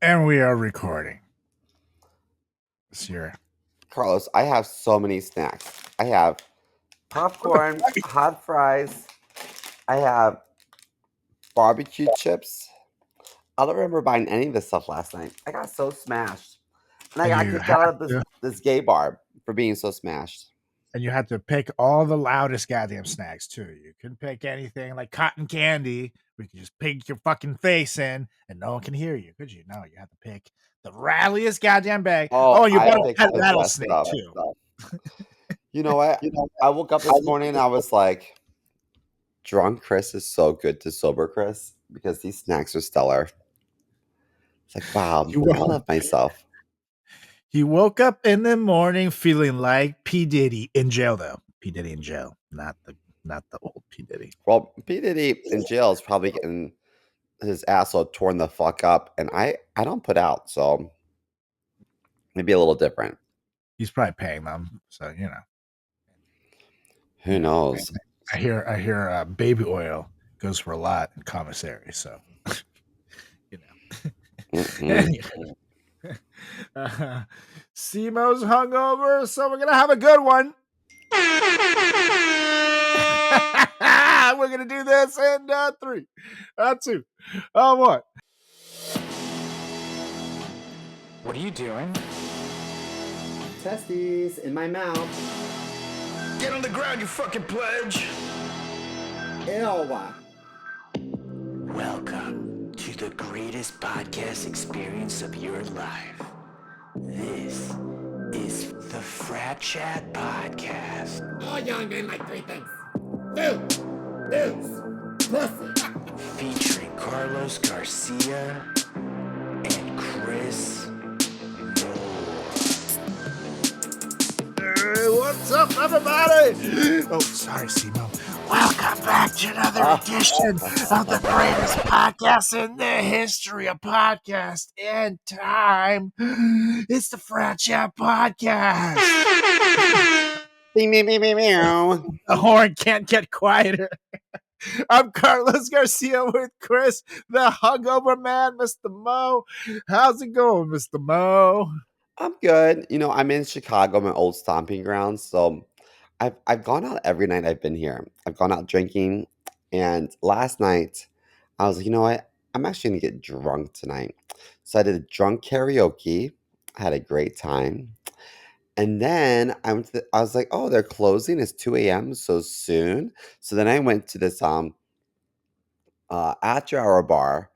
And we are recording. This year. Carlos, I have so many snacks. I have popcorn, hot fries. I have barbecue chips. I don't remember buying any of this stuff last night. I got so smashed. And I got kicked out of this gay bar for being so smashed. And you had to pick all the loudest goddamn snacks, too. You couldn't pick anything like cotton candy. We could just pick your fucking face in and no one can hear you, could you? No, you had to pick the ratliest goddamn bag. Oh, you bought a pet rattlesnake, too. You know what? I woke up this morning and I was like, drunk Chris is so good to sober Chris because these snacks are stellar. It's like, wow, I love myself. He woke up in the morning feeling like P. Diddy in jail, though. P. Diddy in jail, not the old P. Diddy. Well, P. Diddy in jail is probably getting his asshole torn the fuck up, and I don't put out, so maybe a little different. He's probably paying them, so you know. Who knows? I hear baby oil goes for a lot in commissary, so you know. CMO's hungover, so we're gonna have a good one. We're gonna do this in 3, 2, 1. What are you doing? Testes in my mouth. Get on the ground, you fucking pledge! Ew. Welcome to the greatest podcast experience of your life. This is the FratChat Podcast. All young men like 3 things. Food, booze, pussy. Featuring Carlos Garcia and Chris Moore. Hey, what's up, everybody? Oh, sorry, Simo. Welcome back to another edition of the greatest podcast in the history of podcast and time. It's the FratChat Podcast. The horn can't get quieter. I'm Carlos Garcia with Chris, the hungover man, Mr. Mo. How's it going, Mr. Mo? I'm good. You know, I'm in Chicago, my old stomping grounds, so I've gone out every night I've been here. I've gone out drinking, and last night I was like, you know what? I'm actually gonna get drunk tonight. So I did drunk karaoke. I had a great time. And then I was like, oh, they're closing. It's 2 a.m. so soon. So then I went to this after hour bar.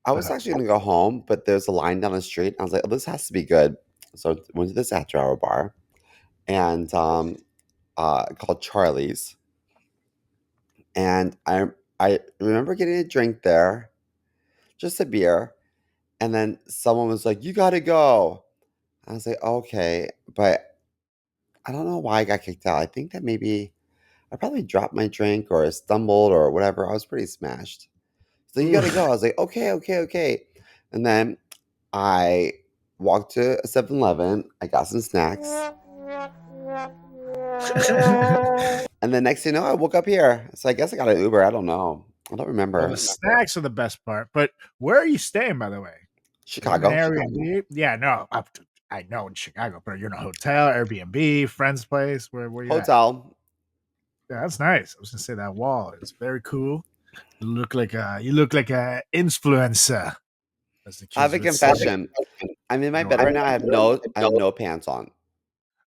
I was actually gonna go home, but there's a line down the street. I was like, oh, this has to be good. So I went to this after hour bar and called Charlie's. And I remember getting a drink there, just a beer. And then someone was like, you gotta go. I was like, okay, but I don't know why I got kicked out. I think that maybe I probably dropped my drink or stumbled or whatever. I was pretty smashed. So you gotta go. I was like, okay. And then I walked to a 7-Eleven. I got some snacks. And the next thing you know, I woke up here. So I guess I got an Uber. I don't know. I don't remember. Well, the snacks are the best part. But where are you staying, by the way? Chicago. Airbnb? Yeah, no. I know in Chicago, but you're in a hotel, Airbnb, friend's place. Where you hotel. At? Yeah, that's nice. I was gonna say that wall is very cool. You look like a influencer. I have a confession. I'm in my bed right now. I have no pants on.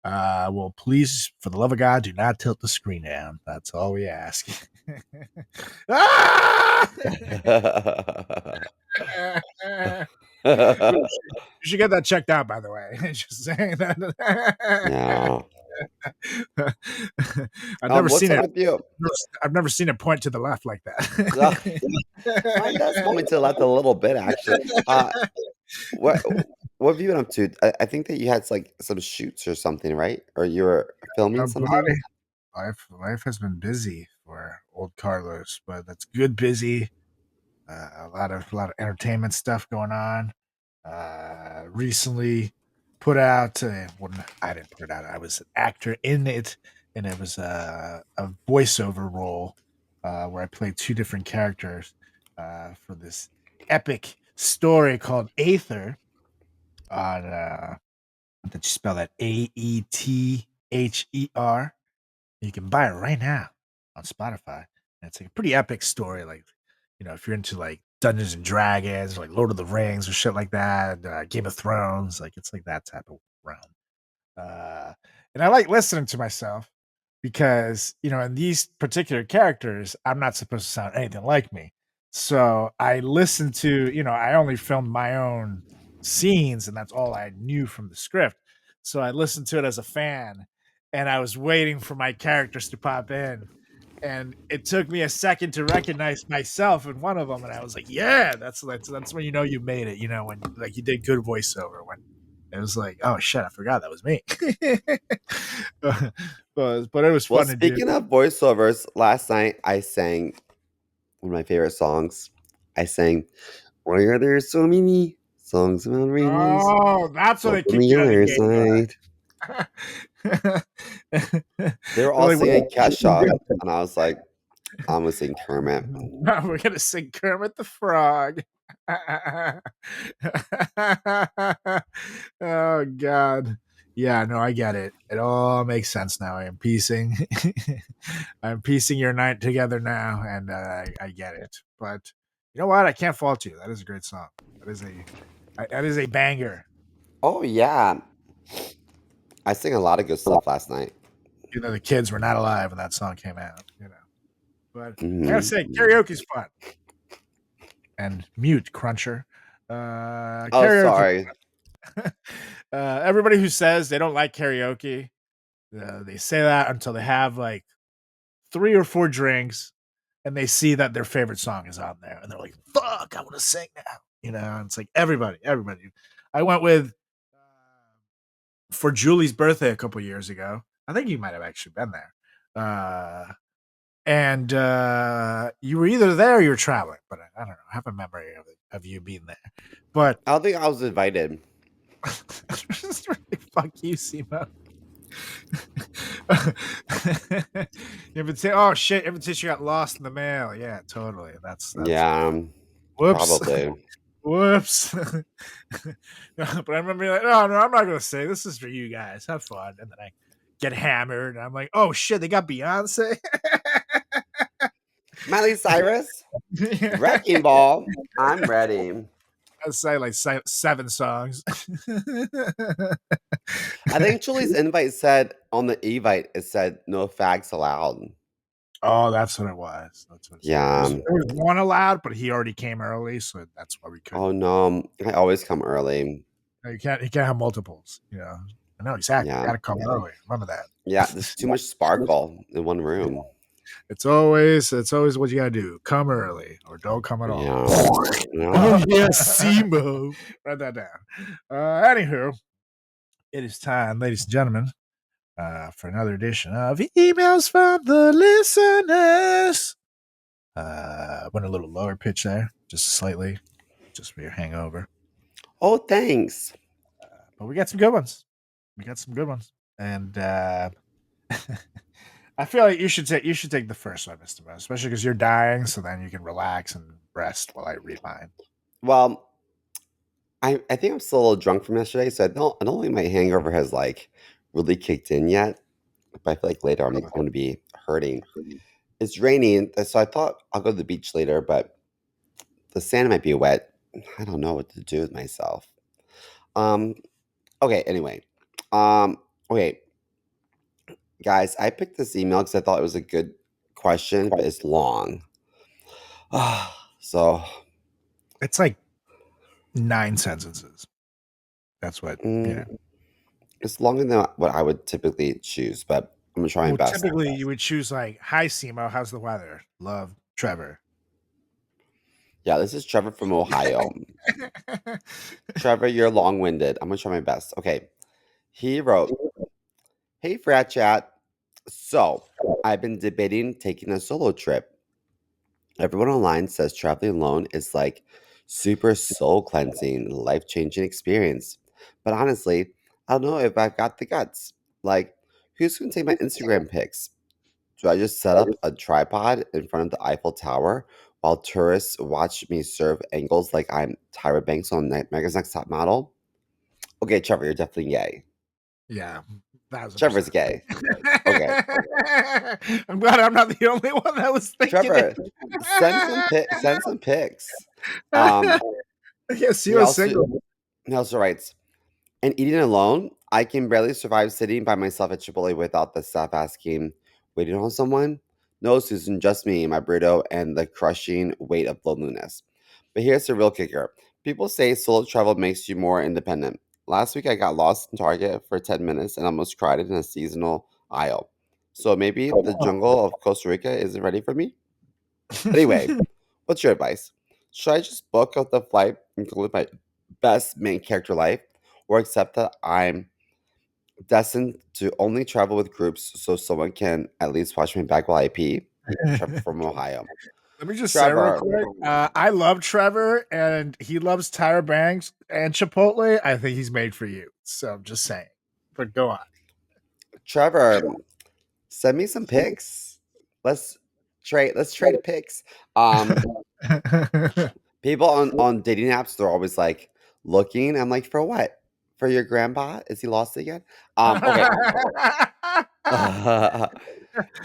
Well, please, for the love of God, do not tilt the screen down. That's all we ask. You should get that checked out, by the way. Just saying that. No. I've never seen it point to the left like that. Mine does point to the left a little bit, actually. What have you been up to? I think that you had like some shoots or something, right? Or you were filming something? Life has been busy for old Carlos, but that's good busy. A lot of entertainment stuff going on. Recently put out I didn't put it out. I was an actor in it, and it was a voiceover role where I played 2 different characters for this epic story called Aether on that you spell that Aether. You can buy it right now on Spotify. And it's like a pretty epic story. Like, if you're into like Dungeons and Dragons, like Lord of the Rings or shit like that, Game of Thrones, like it's like that type of realm. And I like listening to myself because, in these particular characters, I'm not supposed to sound anything like me. So I listened to, I only filmed my own scenes and that's all I knew from the script. So I listened to it as a fan and I was waiting for my characters to pop in. And it took me a second to recognize myself in one of them, and I was like, "Yeah, that's when you made it." When like you did good voiceover. When it was like, "Oh shit, I forgot that was me." but it was Well, fun to do. speaking of voiceovers, last night I sang one of my favorite songs. I sang, "Why are there so many songs about rainbows? Oh, that's what Look it on kicked the you out of the other game. side." They were all Like, singing Kesha, and I was like, I'm gonna sing Kermit. we're gonna sing Kermit the Frog. Oh God. Yeah, no, I get it. It all makes sense now. I am piecing I'm piecing your night together now, and I get it. But you know what? I can't fault you. That is a great song. That is a banger. Oh yeah, I sang a lot of good stuff last night. The kids were not alive when that song came out. But I gotta say, Mhm. karaoke's fun. And mute cruncher. Oh, Karaoke. sorry. Everybody who says they don't like karaoke, they say that until they have like 3 or 4 drinks and they see that their favorite song is on there and they're like, "Fuck, I want to sing now." And it's like everybody. I went with for Julie's birthday a couple years ago. I think you might have actually been there. And you were either there or you were traveling, but I don't know. I have a memory of you being there. But I don't think I was invited. fuck you, Simo. Oh shit, invitation got lost in the mail. Yeah, totally. That's Yeah, whoops. probably. Whoops. But I remember being like, no, I'm not gonna say this is for you guys. Have fun. And then I get hammered and I'm like, oh shit, they got Beyonce. Miley Cyrus, Wrecking Ball. I'm ready. I say like 7 songs. I think Julie's invite said on the evite it said no fags allowed. Oh, that's what it was. That's what it said. Yeah. There was one allowed, but he already came early, so that's why we couldn't. Oh no, I always come early. You can't have multiples. I know exactly. You Yeah. got to come early. Remember that. Yeah, there's too much sparkle in one room. It's always what you got to do. Come early or don't come at all. Yeah. Oh yes, Simo. Write that down. Anywho, it is time, ladies and gentlemen, for another edition of emails from the listeners. Went a little lower pitch there, just slightly, just for your hangover. Oh, thanks. But we got some good ones. And I feel like you should take the first one, Mr. Mo, especially because you're dying, so then you can relax and rest while I read mine. Well, I think I'm still a little drunk from yesterday, so I don't think my hangover has like really kicked in yet. But I feel like later I'm going to be hurting. It's raining, so I thought I'll go to the beach later, but the sand might be wet. I don't know what to do with myself. Okay, anyway. Okay. Guys, I picked this email because I thought it was a good question, but it's long. So It's like 9 sentences. That's what. it's longer than what I would typically choose, but I'm gonna try my best. Typically, you would choose like, "Hi, Simo, how's the weather? Love, Trevor." Yeah, this is Trevor from Ohio. Trevor, you're long-winded. I'm gonna try my best. Okay. He wrote, "Hey, FratChat. So I've been debating taking a solo trip. Everyone online says traveling alone is like super soul cleansing, life changing experience. But honestly, I don't know if I've got the guts. Like, who's gonna take my Instagram pics? Do I just set up a tripod in front of the Eiffel Tower while tourists watch me serve angles like I'm Tyra Banks on America's Next Top Model. Okay, Trevor, you're definitely gay. Yeah, 1,000%. Trevor's gay. Okay. I'm glad I'm not the only one that was thinking Trevor, it. send some pics. Yeah, see He you also single. he also writes, and eating alone, I can barely survive sitting by myself at Chipotle without the staff asking, waiting on someone? No, Susan, just me, my burrito, and the crushing weight of loneliness. But here's the real kicker. People say solo travel makes you more independent. Last week, I got lost in Target for 10 minutes and almost cried in a seasonal aisle. So maybe the jungle of Costa Rica isn't ready for me? Anyway, what's your advice? Should I just book out the flight and go live my best main character life, or accept that I'm destined to only travel with groups so someone can at least watch me back while I pee? Trevor from Ohio. Let me just say real Trevor, quick. I love Trevor, and he loves Tyra Banks and Chipotle. I think he's made for you. So I'm just saying. But go Trevor, send me some pics. Let's trade pics. on. People on dating apps, they're always like looking. I'm like, for what? For your grandpa? Is he lost again? Okay.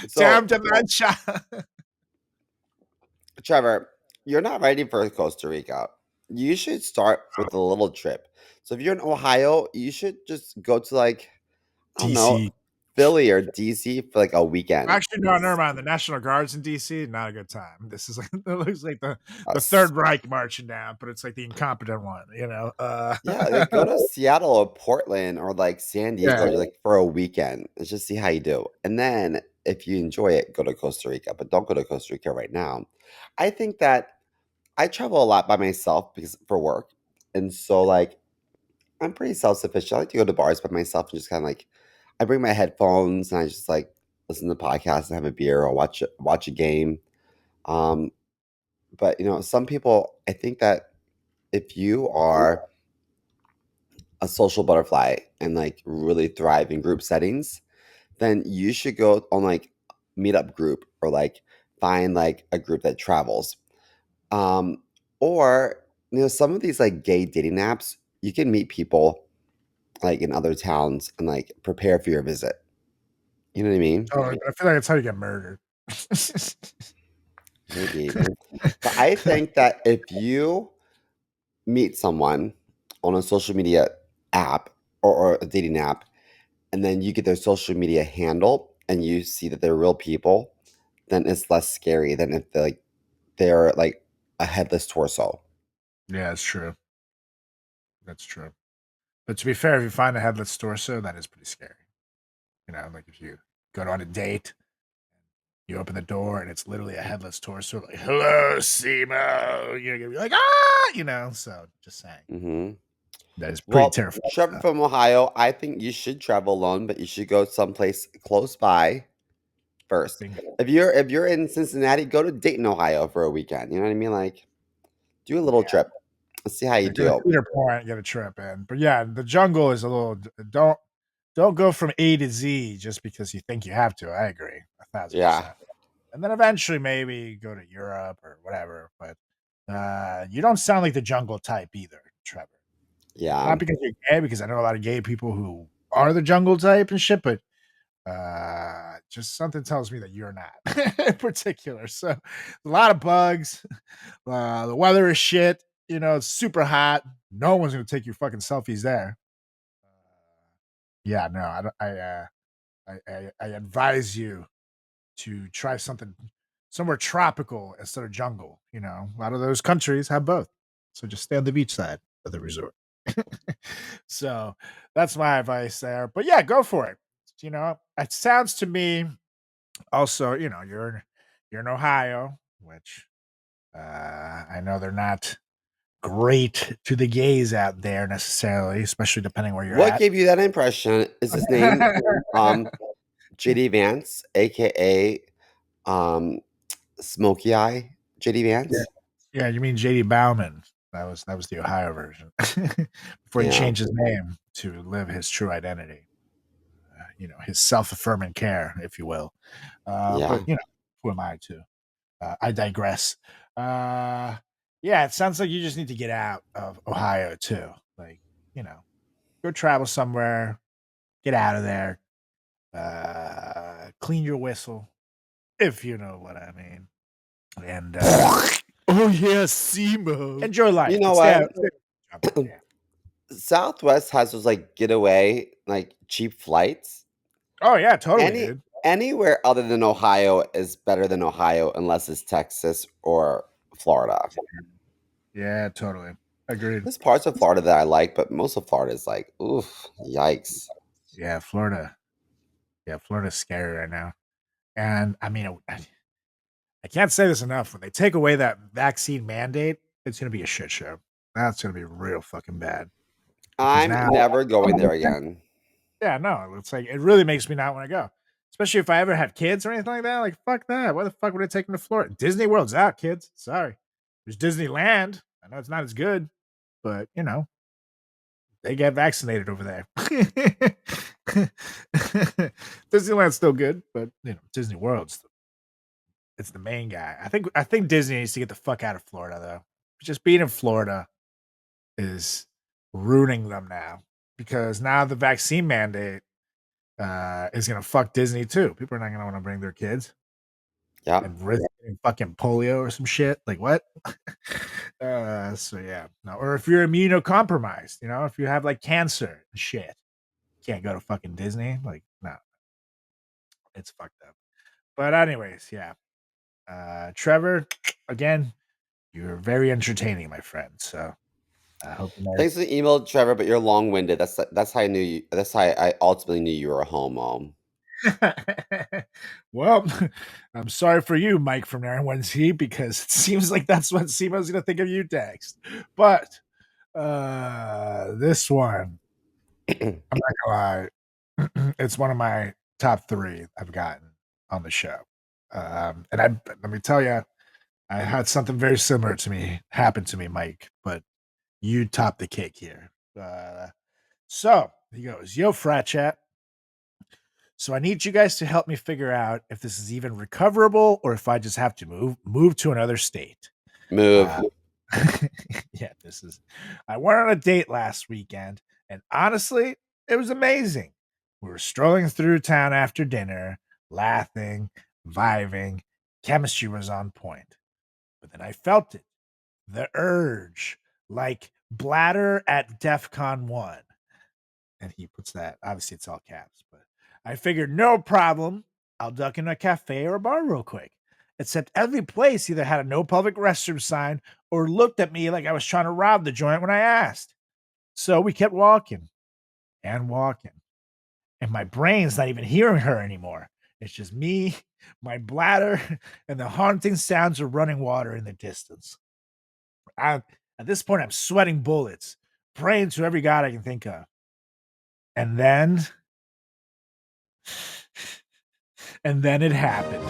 So, Damn dementia. Trevor, you're not ready for Costa Rica. You should start with a little trip. So if you're in Ohio, you should just go to like, I don't know, DC. Philly or DC for like a weekend. Actually, no, never mind. The National Guard's in DC. Not a good time. This is like it looks like the S- Third Reich marching down, but it's like the incompetent one. Yeah, like go to Seattle or Portland or like San Diego Yeah. like for a weekend. Let's just see how you do. And then if you enjoy it, go to Costa Rica. But don't go to Costa Rica right now. I think that I travel a lot by myself because for work. And so like I'm pretty self-sufficient. I like to go to bars by myself and just kind of like I bring my headphones and I just like listen to podcasts and have a beer or watch a game. Um, but some people, I think that if you are a social butterfly and like really thrive in group settings, then you should go on like meetup group or like find like a group that travels. Um, or some of these like gay dating apps, you can meet people like in other towns and like prepare for your visit. You know what I mean? Oh, I feel like that's how you get murdered. Maybe. But I think that if you meet someone on a social media app or a dating app, and then you get their social media handle and you see that they're real people, then it's less scary than if they're like a headless torso. Yeah, it's true. That's true. But to be fair, if you find a headless torso, that is pretty scary. Like if you go on a date, you open the door and it's literally a headless torso, like "Hello, CMO." You're gonna be like, "Ah," So just saying, Hmm. that is pretty Well, terrifying Trevor stuff. from Ohio, I think you should travel alone, but you should go someplace close by first. Bingo. If you're in Cincinnati, go to Dayton, Ohio for a weekend. You know what I mean? Like do a little Yeah, trip. Let's see how you get a do. Cedar Point, get a trip in. But yeah, the jungle is a little. Don't go from A to Z just because you think you have to. I agree, Yeah. 1,000%. And then eventually maybe go to Europe or whatever. But you don't sound like the jungle type either, Trevor. Yeah. Not because you're gay, because I know a lot of gay people who are the jungle type and shit, but just something tells me that you're not in particular. So a lot of bugs. The weather is shit. It's super hot. No one's gonna take your fucking selfies there. Yeah, no, I don't- I advise you to try something somewhere tropical instead of jungle. A lot of those countries have both. So just stay on the beach side of the resort. So that's my advice there. But yeah, go for it. It sounds to me also, you're in Ohio, which I know they're not great to the gays out there necessarily, especially depending where you're What at. gave you that impression? Is his name JD Vance, aka um Smokey Eye JD Yeah. Vance? Yeah, you mean JD Bauman. That was the Ohio version. Before he Yeah. changed his name to live his true identity. His self-affirming care, if you will. But Yeah. who am I to? I digress. Yeah, it sounds like you just need to get out of Ohio too. Like, go travel somewhere, get out of there, clean your whistle, if you know what I mean. And oh yeah, SEMO. Enjoy life. You know But what? yeah. Southwest has those like getaway, like cheap flights. Oh yeah, totally, Any dude. anywhere other than Ohio is better than Ohio unless it's Texas or Florida. Yeah, totally. Agreed. There's parts of Florida that I like, but most of Florida is like, oof, yikes. Yeah, Florida. Yeah, Florida's scary right now. And I mean, I can't say this enough. When they take away that vaccine mandate, it's going to be a shit show. That's going to be real fucking bad. Because I'm now, never going there again. yeah, no, it's like, it really makes me not want to go. Especially if I ever had kids or anything like that. Like, fuck that. Why the fuck would I take them to Florida? Disney World's out, kids. Sorry. There's Disneyland. I know it's not as good, but, they get vaccinated over there. Disneyland's still good, but, Disney World's it's the main guy. I think Disney needs to get the fuck out of Florida though. Just being in Florida is ruining them now because now the vaccine mandate is gonna fuck Disney too. People are not gonna want to bring their kids Yeah. and risk getting fucking polio or some shit. Like what? So yeah, no. Or if you're immunocompromised, if you have like cancer and shit, you can't go to fucking Disney. Like no, it's fucked up. But anyways, yeah. Trevor, again, you're very entertaining, my friend. So I hope you Thanks for the email, Trevor, but you're long winded. That's how I knew you. That's how I ultimately knew you were a homo. Well, I'm sorry for you, Mike from Everyone's Heat, because it seems like that's what Simo's gonna think of you next. But this one, I'm not gonna lie, it's one of my top 3 I've gotten on the show. And let me tell you, I had something very similar to me happen to me, Mike, but you top the cake here. So he goes, "Yo, frat chat. So I need you guys to help me figure out if this is even recoverable or if I just have to move to another state." Move. Uh, yeah, this is. I went on a date last weekend, and honestly, it was amazing. We were strolling through town after dinner, laughing, vibing. Chemistry was on point. But then I felt it, the urge, like bladder at DEF CON 1. And he puts that, obviously it's all caps, but I figured no problem. I'll duck in a cafe or a bar real quick. Except every place either had a no public restroom sign or looked at me like I was trying to rob the joint when I asked. So we kept walking and walking. And my brain's not even hearing her anymore. It's just me, my bladder, and the haunting sounds of running water in the distance. At this point, I'm sweating bullets, praying to every god I can think of. And then it happened.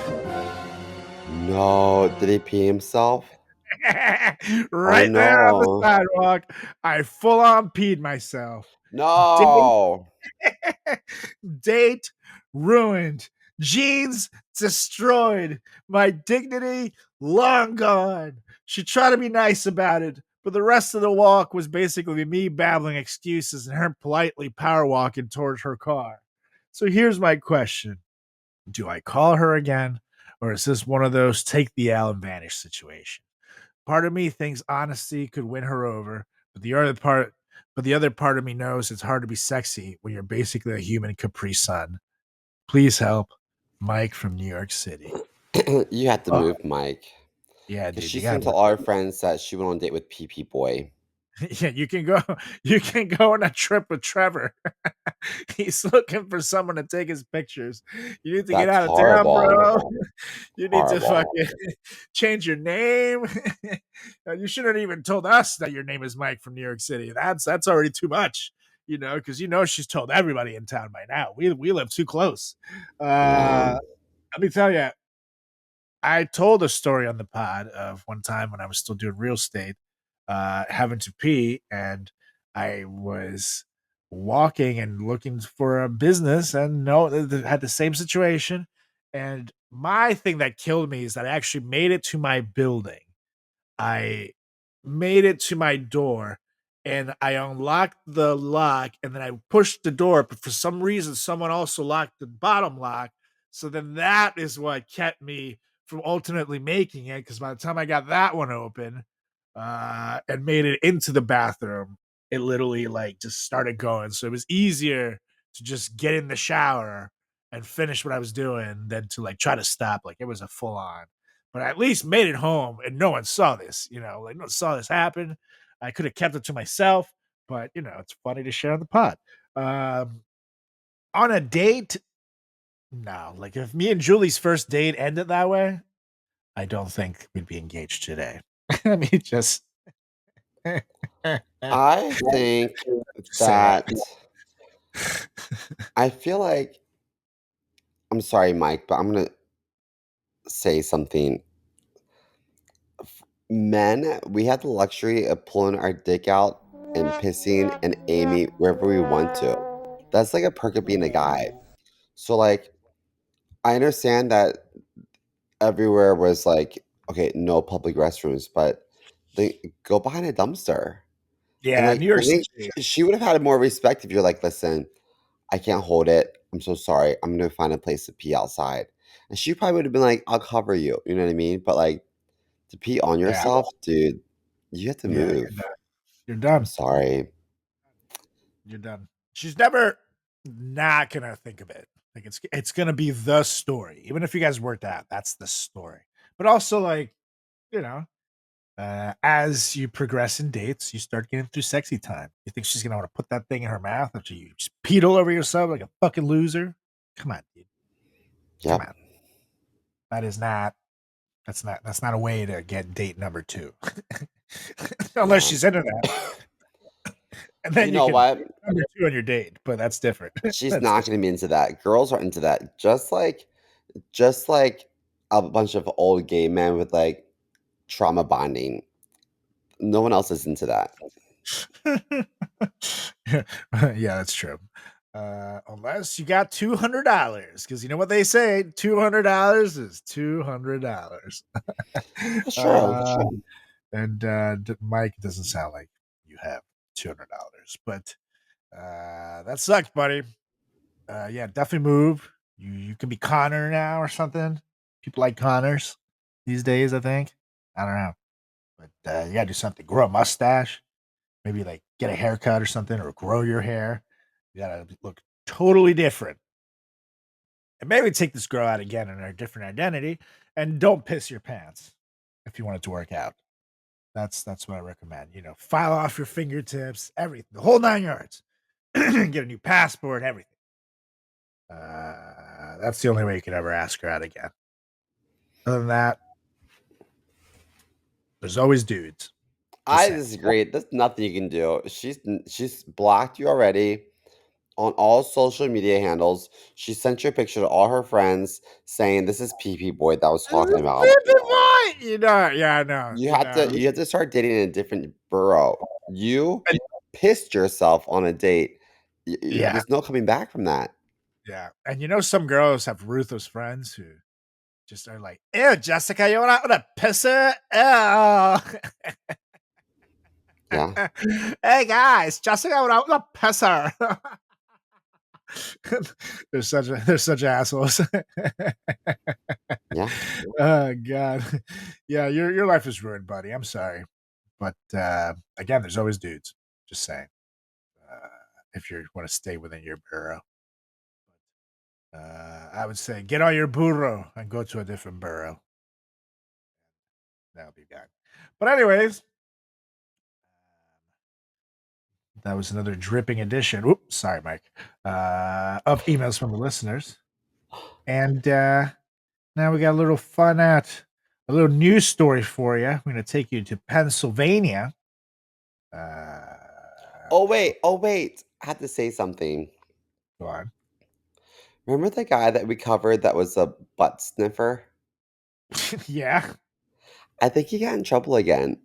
No, did he pee himself? Oh Right there on the no. sidewalk, I full on peed myself. No. Date ruined. Jeans destroyed. My dignity long gone. She tried to be nice about it, but the rest of the walk was basically me babbling excuses and her politely power walking towards her car. So here's my question. Do I call her again, or is this one of those take the L and vanish situation? Part of me thinks honesty could win her over, but the other part of me knows it's hard to be sexy when you're basically a human Capri Sun. Please help, Mike from New York City. You have to Oh, move, Mike. yeah, Because dude, you she's gonna gotta. tell all her friends that she went on a date with PP Boy. Yeah, you can go. You can go on a trip with Trevor. He's looking for someone to take his pictures. You need to get That's out of town, bro. horrible. You need to Horrible. fucking change your name. You shouldn't have even told us that your name is Mike from New York City. That's already too much, because she's told everybody in town by now. We live too close. Yeah. Let me tell you, I told a story on the pod of one time when I was still doing real estate, having to pee, and I was walking and looking for a business, and no, had the same situation. And my thing that killed me is that I actually made it to my building. I made it to my door and I unlocked the lock and then I pushed the door, but for some reason, someone also locked the bottom lock. So then that is what kept me from ultimately making it. Because by the time I got that one open and made it into the bathroom, it literally like just started going. So it was easier to just get in the shower and finish what I was doing than to like try to stop. Like it was a full on, but I at least made it home and no one saw this, like no one saw this happen. I could have kept it to myself, but it's funny to share on the pod. Um, on a date, no, like if me and Julie's first date ended that way, I don't think we'd be engaged today. I mean, just I think say that I feel like I'm sorry, Mike, but I'm gonna say something. Men, we have the luxury of pulling our dick out and pissing and aiming wherever we want to. That's like a perk of being a guy. So like I understand that everywhere was like, okay, no public restrooms, but they go behind a dumpster. And yeah, like New York I think City. she would have had more respect if you're like, listen, I can't hold it. I'm so sorry. I'm gonna find a place to pee outside. And she probably would have been like, I'll cover you. You know what I mean? But like to pee on Yeah, yourself, dude, you have to yeah, move. you're I'm done. sorry. You're done. She's never not gonna think of it. Like it's gonna be the story. Even if you guys worked out, that's the story. But also, like, you know, as you progress in dates, you start getting through sexy time. You think she's gonna want to put that thing in her mouth after you just peed all over yourself like a fucking loser? Come on, dude. Come Yep. on. That is not that's not a way to get date number two. Unless Yeah. she's into that. And You then you know can what? number two on your date, but that's different. She's That's not different. gonna be into that. Girls are into that. Just like a bunch of old gay men with like trauma bonding. No one else is into that. Yeah, that's true. Unless you got $200, because you know what they say, $200 is $200. That's true. uh, and Mike, doesn't sound like you have $200, but that sucks, buddy. Yeah, definitely move. You can be Connor now or something. People like Connors these days, I think. I don't know, but you gotta do something. Grow a mustache, maybe like get a haircut or something, or grow your hair. You gotta look totally different. And maybe take this girl out again in her different identity, and don't piss your pants if you want it to work out. That's what I recommend. File off your fingertips, everything, the whole 9 yards. Get a new passport, everything. That's the only way you could ever ask her out again. Other than that, there's always dudes. Just I saying. disagree. There's nothing you can do. She's blocked you already on all social media handles. She sent you a picture to all her friends saying this is PP boy that I was talking about. Yeah, I know. You have to start dating in a different borough. You pissed yourself on a date. Yeah, There's no coming back from that. yeah. And some girls have ruthless friends who just are like, ew, Jessica, you went out with a pisser? Ew. Yeah, Hey guys, Jessica went out with a pisser. they're such assholes. yeah. Oh god. Yeah, your life is ruined, buddy. I'm sorry. But again, there's always dudes. Just saying. Uh, if you want to stay within your burrow. I would say get on your burro and go to a different burrow. That'll be bad. But anyways, that was another dripping edition. Oops, sorry, Mike. Of emails from the listeners. And now we got a little a little news story for you. We're going to take you to Pennsylvania. Uh, Oh wait. I had to say something. Go on. Remember the guy that we covered that was a butt sniffer? Yeah. I think he got in trouble again.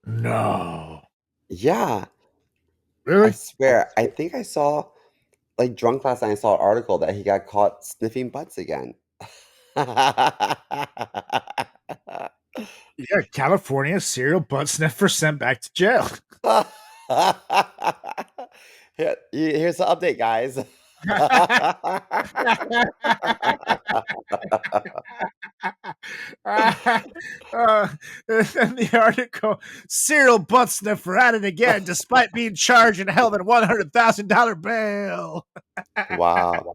No. Yeah, I Really? swear. I think I saw, like, drunk last night, I saw an article that he got caught sniffing butts again. Yeah, California serial butt sniffer sent back to jail. Here's the update, guys. In the article, serial butt sniffer at it again, despite being charged and held at $100,000 bail. Wow.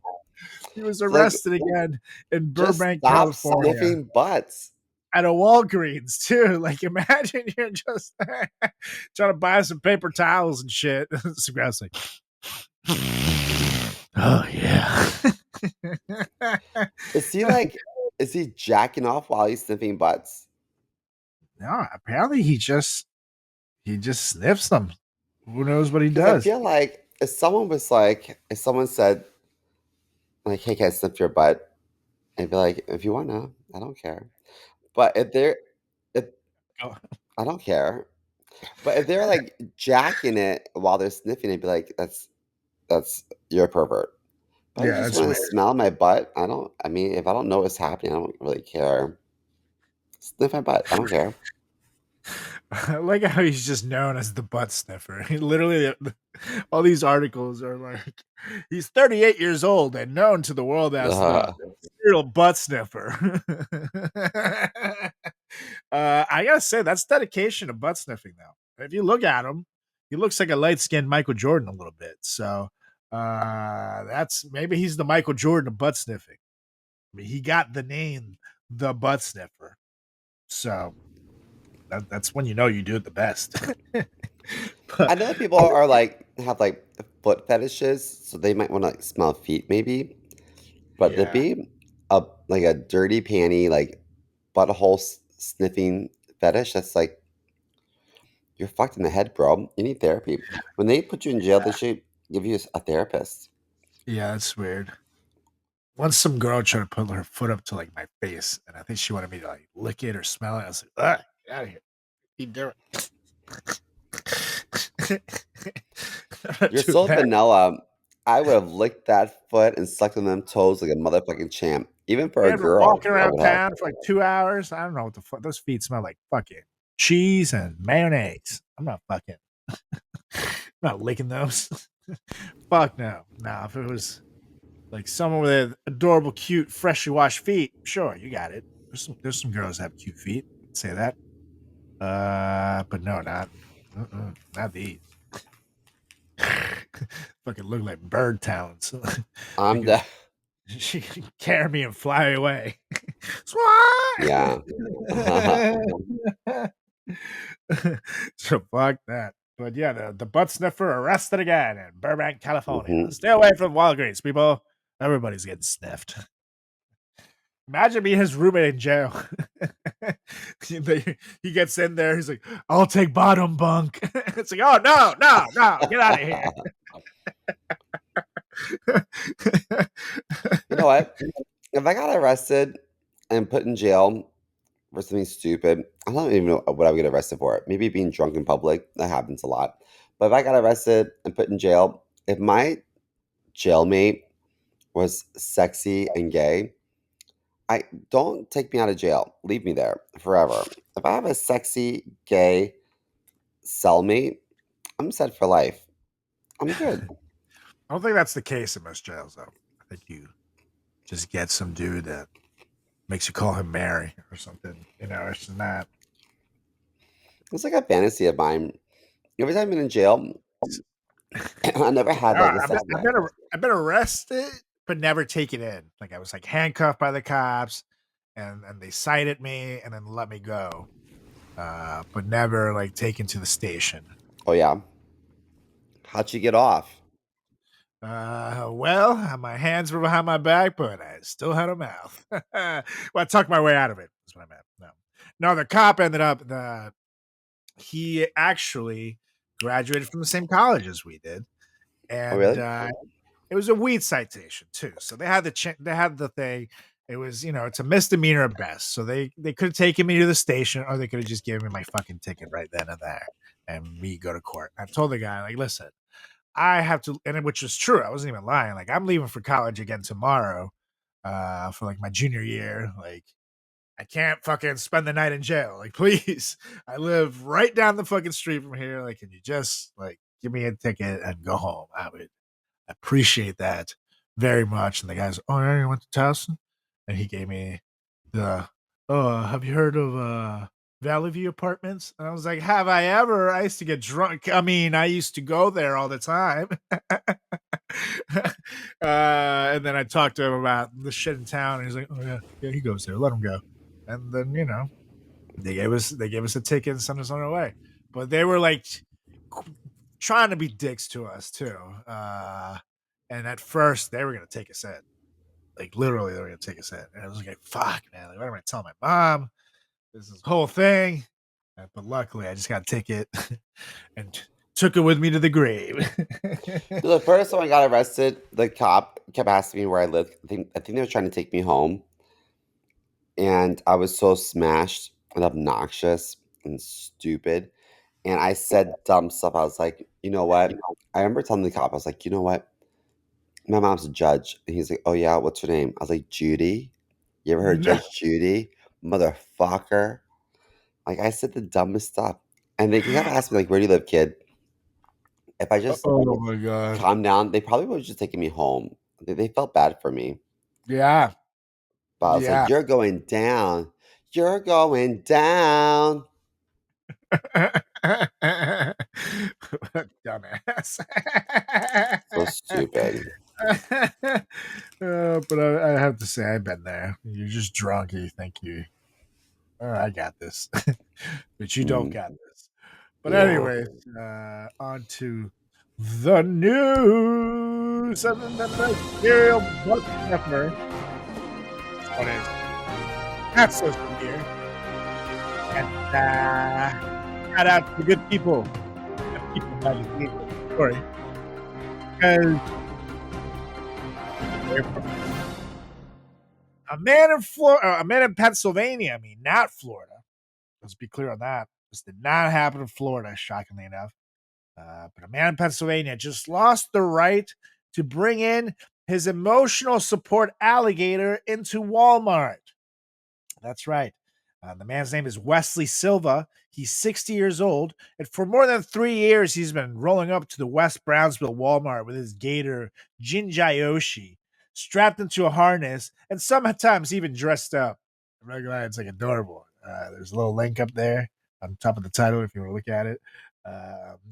He was It's like, arrested again in just Burbank, stop California, sniffing butts. at a Walgreens too. Like, imagine you're just trying to buy some paper towels and shit. Some guy's like, "Oh yeah." Is he jacking off while he's sniffing butts? No, apparently he just sniffs them. Who knows what he Because I does? feel like if someone said, like, hey, can I sniff your butt? I'd be like, if you want to, I don't care. But if Oh, I don't care. But if they're like jacking it while they're sniffing, I'd be like, that's you're a pervert. But you yeah, just that's want weird. to smell my butt. I mean, if I don't know what's happening, I don't really care. Sniff my butt. I don't care. I like how he's just known as the butt sniffer. He literally, all these articles are like, he's 38 years old and known to the world as the serial butt sniffer. I gotta say, that's dedication to butt sniffing, though. If you look at him, he looks like a light skinned Michael Jordan a little bit. So that's maybe he's the Michael Jordan of butt sniffing. I mean, he got the name the butt sniffer. So that's when you know you do it the best. I know that people are have like foot fetishes, so they might want to like smell feet maybe. But to Yeah. be a dirty panty like butthole sniffing fetish, that's like you're fucked in the head, bro. You need therapy. When they put you in jail, they should give you a therapist. Yeah, that's weird. Once some girl tried to put her foot up to like my face, and I think she wanted me to like lick it or smell it. I was like, "Ah, get out of here! You do it." You're so vanilla. I would have licked that foot and sucked on them toes like a motherfucking champ. Even for We a had been girl, walking I around would have. town for like 2 hours. I don't know what the fuck. Those feet smell like fucking cheese and mayonnaise. I'm not fucking. I'm not licking those. Fuck no. Nah, if it was like someone with adorable, cute, freshly washed feet, sure, you got it. There's some girls that have cute feet. Say that. But no, not these. Fucking look like bird talons. I'm the She can carry me and fly away. yeah. So fuck that. But yeah, the butt sniffer arrested again in Burbank, California. Mhm. Stay away from Walgreens, people. Everybody's getting sniffed. Imagine being his roommate in jail. He gets in there. He's like, "I'll take bottom bunk." It's like, "Oh no, get out of here." You know what? If I got arrested and put in jail for something stupid, I don't even know what I would get arrested for. Maybe being drunk in public. That happens a lot. But if I got arrested and put in jail, if my jailmate was sexy and gay, I don't take me out of jail. Leave me there forever. If I have a sexy gay cellmate, I'm set for life. I'm good. I don't think that's the case in most jails, though. I think you just get some dude that makes you call him Mary or something. You know, it's not. It's like a fantasy of mine. Every time I've been in jail, I never had like a sex life. I've been arrested, but never taken in. Like I was like handcuffed by the cops, and they cited me and then let me go, but never like taken to the station. Oh yeah. How'd you get off? Well, my hands were behind my back, but I still had a mouth. Well, I tucked my way out of it. That's what I meant. No, the cop ended up. He actually graduated from the same college as we did, Oh and really? it was a weed citation too. So they had they had the thing. It was, it's a misdemeanor at best. So they could have taken me to the station, or they could have just given me my fucking ticket right then and there, and me go to court. I told the guy, like, listen, I have to, and which was true. I wasn't even lying. Like, I'm leaving for college again tomorrow, for like my junior year. Like, I can't fucking spend the night in jail. Like, please, I live right down the fucking street from here. Like, can you just like give me a ticket and go home? I would appreciate that very much. And the guy's, oh yeah, you went to Towson? And he gave me the, oh, have you heard of Valley View Apartments? And I was like, have I ever? I used to get drunk. I mean, I used to go there all the time. And then I talked to him about the shit in town, and he's like, oh yeah, he goes there. Let him go. And then they gave us a ticket and sent us on our way. But they were like trying to be dicks to us too. And at first they were gonna take us in. Like literally they were gonna take us in. And I was like, fuck man, like, what am I gonna tell my mom? This is the whole thing. But luckily I just got a ticket and took it with me to the grave. So the first time I got arrested, the cop kept asking me where I lived. I think they were trying to take me home. And I was so smashed and obnoxious and stupid. And I said dumb stuff. I was like, you know what? I remember telling the cop, I was like, you know what? My mom's a judge. And he's like, oh yeah, what's her name? I was like, Judy. You ever heard of No. Judge Judy? Motherfucker. Like I said the dumbest stuff. And they kept asking me, like, where do you live, kid? If I just Oh my god. calmed down, they probably would have just taken me home. They felt bad for me. Yeah. But I was Yeah. like, you're going down. You're going down. Dumbass. So stupid. But I have to say, I've been there. You're just drunk and you think I got this, but you don't got this. But Yeah. anyways, on to the news. And then the serial butt sniffer. What is? Not so severe. And shout out to the good people. The people magazine story. Because a man in Pennsylvania, I mean, not Florida. Let's be clear on that. This did not happen in Florida, shockingly enough. But a man in Pennsylvania just lost the right to bring in his emotional support alligator into Walmart. That's right. The man's name is Wesley Silva. He's 60 years old. And for more than 3 years, he's been rolling up to the West Brownsville Walmart with his gator, Jinjayoshi, strapped into a harness and sometimes even dressed up. It's like adorable. There's a little link up there on top of the title if you want to look at it.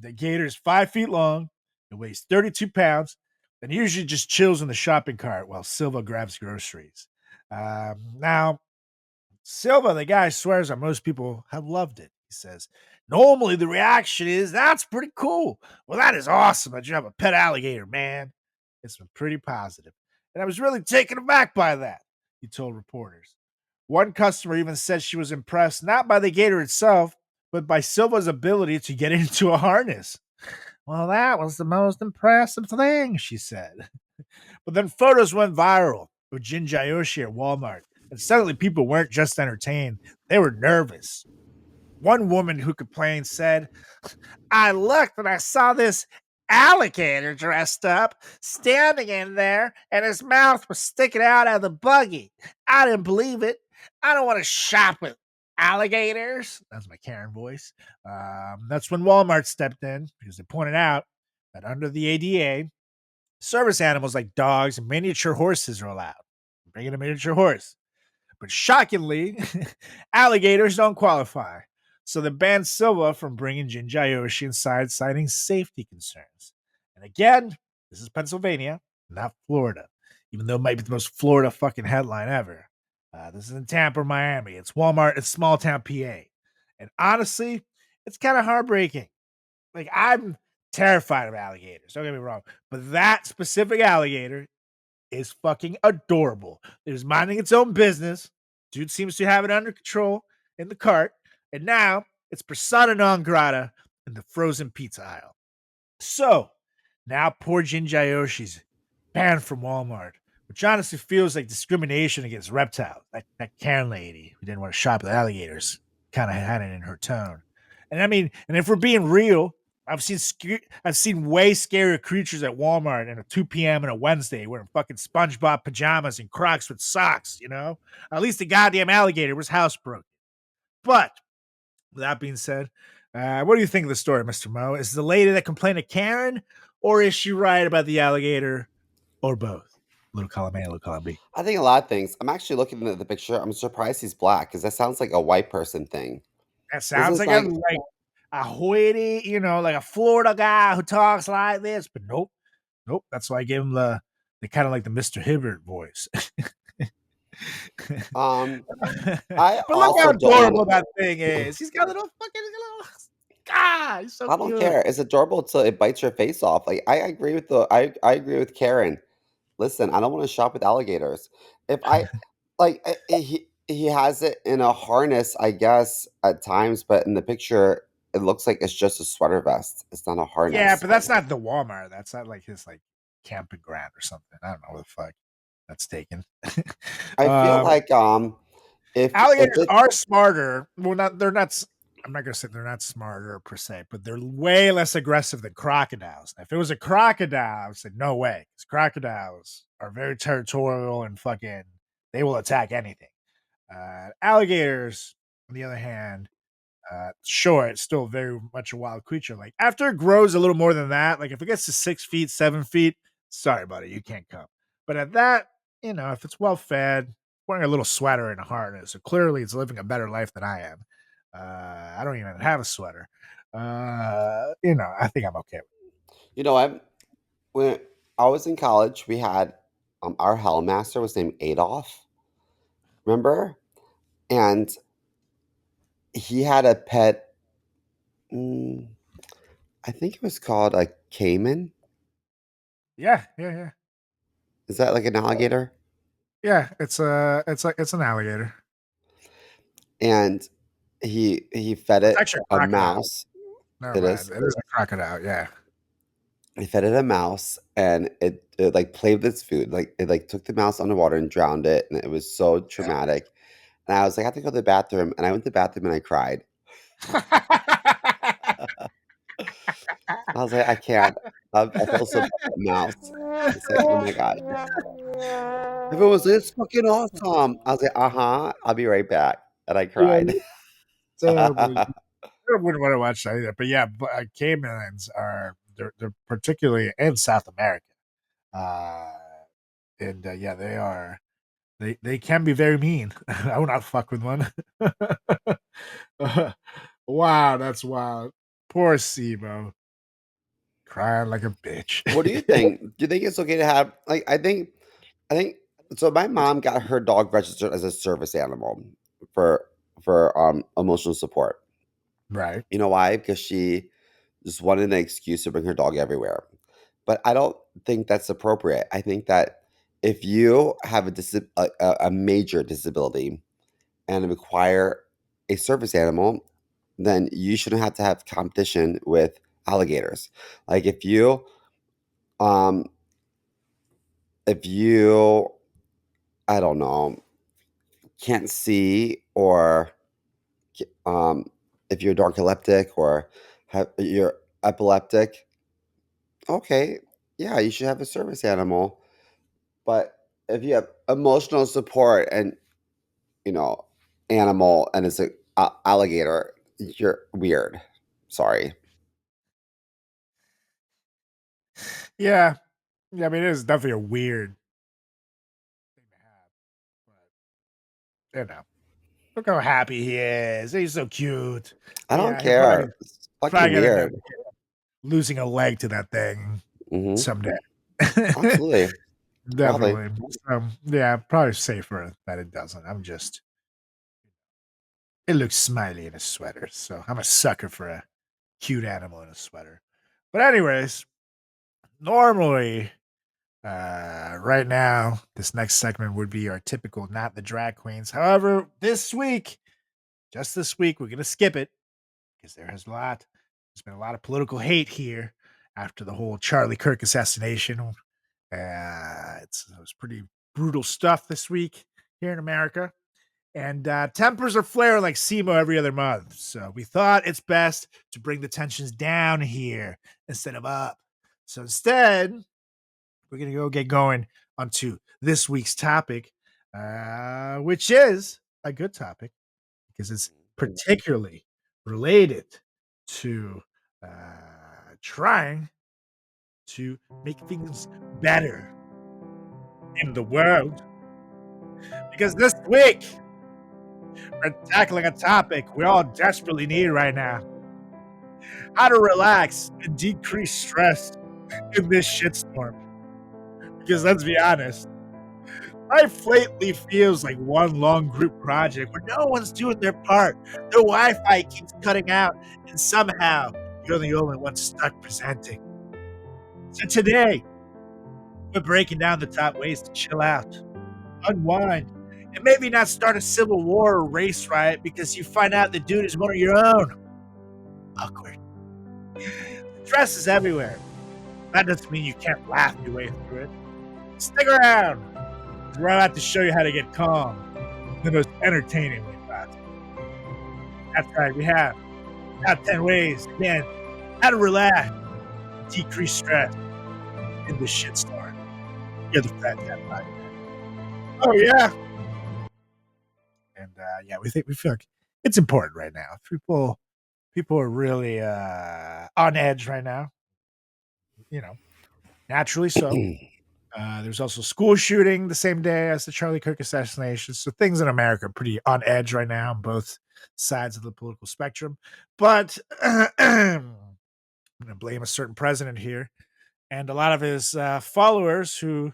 The gator is 5 feet long. It weighs 32 pounds and usually just chills in the shopping cart while Silva grabs groceries. Now, Silva, the guy, swears that most people have loved it. He says, normally the reaction is, that's pretty cool. Well, that is awesome that you have a pet alligator, man. It's been pretty positive. And I was really taken aback by that, he told reporters. One customer even said she was impressed not by the gator itself, but by Silva's ability to get into a harness. Well, that was the most impressive thing, she said. But then photos went viral of Jinjayoshi at Walmart. And suddenly people weren't just entertained, they were nervous. One woman who complained said, I looked and I saw this alligator dressed up, standing in there, and his mouth was sticking out of the buggy. I didn't believe it. I don't want to shop with alligators. That's my Karen voice. That's when Walmart stepped in because they pointed out that under the ADA, service animals like dogs and miniature horses are allowed. Bring in a miniature horse. But shockingly, alligators don't qualify. So they banned Silva from bringing Jinjayoshi inside, citing safety concerns. And again, this is Pennsylvania, not Florida, even though it might be the most Florida fucking headline ever. This is in Tampa, Miami. It's Walmart. It's small town PA. And honestly, it's kind of heartbreaking. Like, I'm terrified of alligators. Don't get me wrong. But that specific alligator is fucking adorable. It was minding its own business. Dude seems to have it under control in the cart. And now it's persona non grata in the frozen pizza aisle. So now poor Jinjayoshi's banned from Walmart, which honestly feels like discrimination against reptiles. That Karen lady who didn't want to shop with alligators kind of had it in her tone. And I mean, and if we're being real, I've seen way scarier creatures at Walmart at a 2 p.m. on a Wednesday wearing fucking SpongeBob pajamas and Crocs with socks, you know? At least the goddamn alligator was housebroken. But with that being said, what do you think of the story, Mr. Mo? Is the lady that complained to Karen, or is she right about the alligator, or both? Little column A, little column B. I think a lot of things. I'm actually looking at the picture. I'm surprised he's black because that sounds like a white person thing. That This sounds is like like a hoity, like a Florida guy who talks like this, but nope. That's why I gave him the kind of like the Mr. Hibbert voice. um I But look how also don't adorable that thing is. He's got a little fucking little. God, he's so I don't cute. care. It's adorable till it bites your face off. Like I agree with I agree with Karen. Listen, I don't want to shop with alligators. If I like he has it in a harness, I guess, at times, but in the picture it looks like it's just a sweater vest. It's not a Yeah, harness. but that's not the Walmart. That's not like his like camping ground or something. I don't know what the fuck that's taken. I feel um, like if Alligators it are smarter. Well, not they're not. I'm not gonna say they're not smarter per se, but they're way less aggressive than crocodiles. If it was a crocodile, I would say no way, because crocodiles are very territorial and fucking they will attack anything. Alligators, on the other hand, sure, it's still very much a wild creature. Like after it grows a little more than that, like if it gets to 6 feet, 7 feet, sorry, buddy, you can't come. But at that, if it's well fed, wearing a little sweater and a harness, so clearly it's living a better life than I am. I don't even have a sweater. I think I'm okay. you know what when I was in college, we had our hellmaster was named Adolf. Remember? And he had a pet. mm, I think it was called a caiman. Yeah, yeah, yeah, Is that like an alligator? yeah. It's an alligator. And he fed It's it actually a a crocodile. mouse. Never It mind. is. It is a crocodile. Yeah. He fed it a mouse, and it like played with its food. Like it like took the mouse underwater and drowned it, and it was so traumatic. And I was like, I have to go to the bathroom, and I went to the bathroom and I cried. I was like, I can't. I felt so bad for that mouse. It's like, oh my god. Everyone was like, it's fucking awesome. I was like, I'll be right back. And I Yeah, cried. terribly. I wouldn't want to watch that either. But yeah, caimans are they're particularly in South America, uh, and yeah, they are. They can be very mean. I would not fuck with one. Wow, that's wild. Poor Sebo, crying like a bitch. What do you think? Do you think it's okay to have like I think so my mom got her dog registered as a service animal for emotional support. Right. You know why? Because she just wanted an excuse to bring her dog everywhere. But I don't think that's appropriate. I think that if you have a major disability and require a service animal, then you shouldn't have to have competition with alligators. Like um if you I don't know, can't see or um if you're narcoleptic or you're epileptic, okay, yeah, you should have a service animal. But if you have emotional support and you know animal and it's a alligator, you're weird. Sorry. Yeah. Yeah. I mean, it is definitely a weird thing to have, but look how happy he is. He's so cute. I But don't yeah, he'll probably care. It's fucking probably gonna end up weird. losing a leg to that thing Hmm. someday. Absolutely. Probably. Definitely. So yeah, probably safer that it doesn't. It looks smiley in a sweater, so I'm a sucker for a cute animal in a sweater. But anyways, normally, right now, this next segment would be our typical not the drag queens. However, just this week, we're gonna skip it because there's been a lot of political hate here after the whole Charlie Kirk assassination. It was pretty brutal stuff this week here in America. And tempers are flaring like CMO every other month. So we thought it's best to bring the tensions down here instead of up. So instead, we're going to go get going onto this week's topic, which is a good topic because it's particularly related to trying to make things better in the world. Because this week, we're tackling a topic we all desperately need right now: how to relax and decrease stress in this shitstorm. Because let's be honest, life lately feels like one long group project where no one's doing their part. The Wi-Fi keeps cutting out, and somehow you're the only one stuck presenting. So today, we're breaking down the top ways to chill out, unwind, and maybe not start a civil war or race riot because you find out the dude is one of your own. Awkward. Stress is everywhere. That doesn't mean you can't laugh your way through it. Stick around. We're about to show you how to get calm the most entertaining way possible. That's right, we have top 10 ways, again, how to relax, decrease stress in the shitstorm. You're the FratChat Podcast. Oh, yeah. And yeah, we feel like it's important right now. People are really on edge right now. You know, naturally so. There's also school shooting the same day as the Charlie Kirk assassination. So things in America are pretty on edge right now on both sides of the political spectrum. But I'm going to blame a certain president here and a lot of his followers who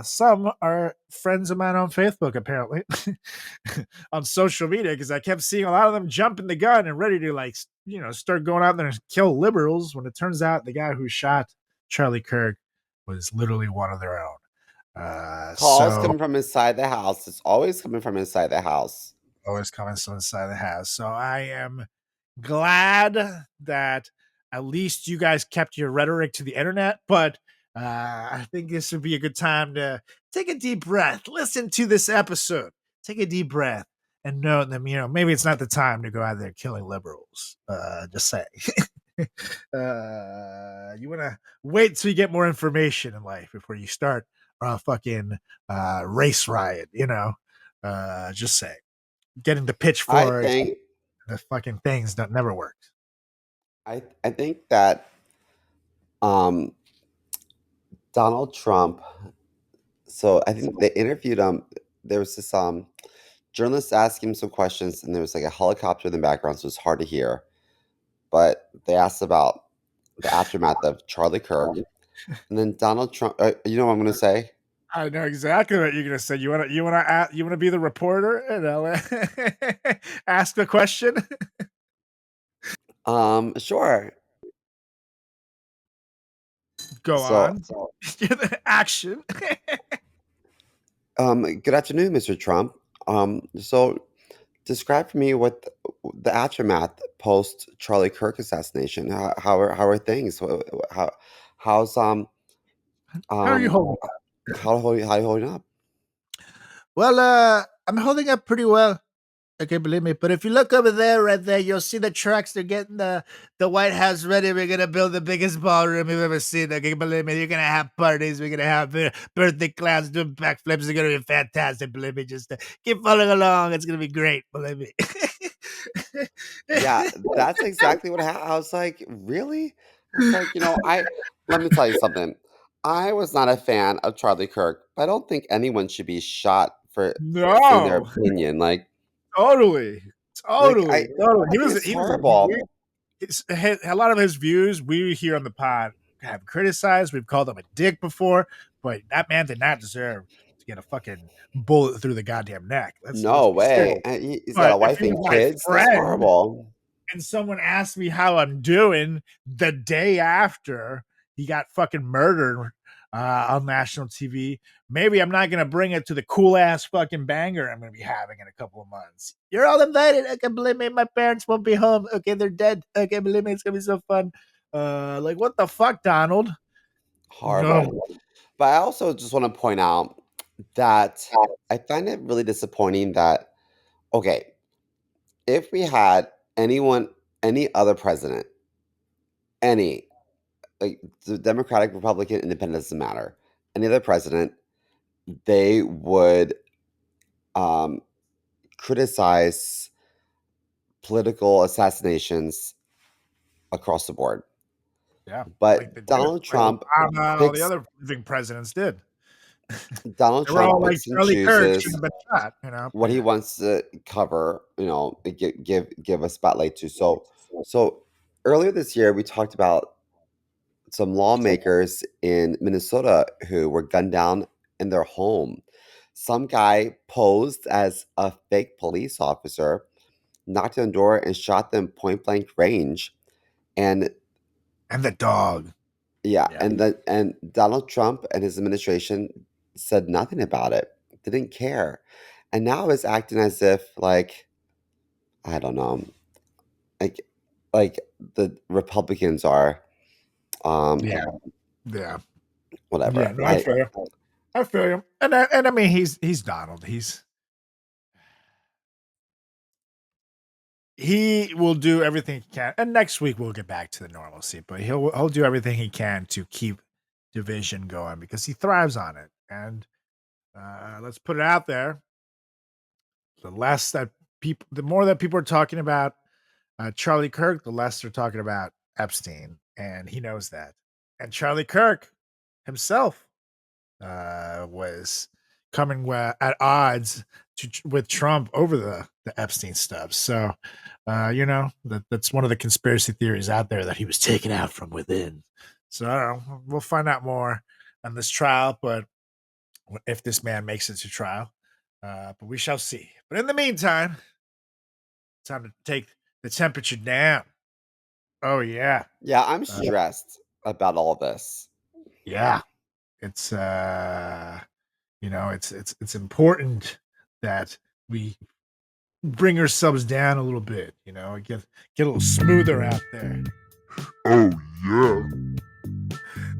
some are friends of mine on Facebook, apparently, on social media, because I kept seeing a lot of them jumping the gun and ready to, like, start going out there and kill liberals when it turns out the guy who shot Charlie Kirk was literally one of their own. Calls coming from inside the house. It's always coming from inside the house. Always coming from inside the house. So I am glad that at least you guys kept your rhetoric to the internet, but I think this would be a good time to take a deep breath, listen to this episode, take a deep breath, and know that, maybe it's not the time to go out there killing liberals. Just saying. You want to wait till you get more information in life before you start a fucking race riot, just saying. Getting the pitchforks, the fucking things that never worked. I think that Donald Trump. So I think they interviewed him. There was this journalist asking him some questions, and there was like a helicopter in the background, so it's hard to hear. But they asked about the aftermath of Charlie Kirk, and then Donald Trump. You know what I'm going to say? I know exactly what you're going to say. You want to be the reporter and ask the question. Sure. Go on. Action. Good afternoon, Mr. Trump. So describe for me what the aftermath post Charlie Kirk assassination. How are things? How's how are you holding up? How are you holding up? Well, I'm holding up pretty well. Okay, believe me. But if you look over there, right there, you'll see the trucks. They're getting the White House ready. We're gonna build the biggest ballroom you've ever seen. Okay, believe me. You're gonna have parties. We're gonna have birthday clowns doing backflips. It's gonna be fantastic. Believe me. Just keep following along. It's gonna be great. Believe me. Yeah, that's exactly what happened. I was like, really? I was like, let me tell you something. I was not a fan of Charlie Kirk, but I don't think anyone should be shot for saying their opinion. Like, totally. He was horrible. A lot of his views we here on the pod have criticized. We've called him a dick before, but that man did not deserve to get a fucking bullet through the goddamn neck. No way. He's got a wife and kids. That's horrible. And someone asked me how I'm doing the day after he got fucking murdered on national TV. Maybe I'm not going to bring it to the cool ass fucking banger I'm going to be having in a couple of months. You're all invited. Okay, believe me, my parents won't be home. Okay, they're dead. Okay, believe me, it's going to be so fun. What the fuck, Donald? Horrible. No. But I also just want to point out that I find it really disappointing that, okay, if we had any other president, any, like the Democratic, Republican, Independent doesn't matter, any other president, they would um, criticize political assassinations across the board. Yeah, like they But did. Donald Like Trump Obama, all the picks other living presidents did. Donald They were Trump all like picks and Charlie Kirk should chooses have been shot. You know. what he Yeah. wants to cover, give a spotlight to. So earlier this year, we talked about some lawmakers in Minnesota who were gunned down in their home. Some guy posed as a fake police officer, knocked on the door, and shot them point blank range. And And the dog. yeah, Yeah. and Donald Trump and his administration said nothing about it. Didn't care. And now is acting as if like I don't know, like like the Republicans are Yeah. Yeah. whatever. Yeah. No, I feel you. I feel you. And I mean, he's Donald. He will do everything he can. And next week we'll get back to the normalcy, but he'll do everything he can to keep division going because he thrives on it. And let's put it out there. The more that people are talking about Charlie Kirk, the less they're talking about Epstein, and he knows that. And Charlie Kirk himself was coming at odds with Trump over the Epstein stuff. So, that's one of the conspiracy theories out there that he was taken out from within. So I don't know. We'll find out more on this trial, but if this man makes it to trial, but we shall see. But in the meantime, it's time to take the temperature down. Oh yeah, Yeah, I'm stressed about all this. yeah. It's it's important that we bring ourselves down a little bit. Get a little smoother out there. Oh, yeah.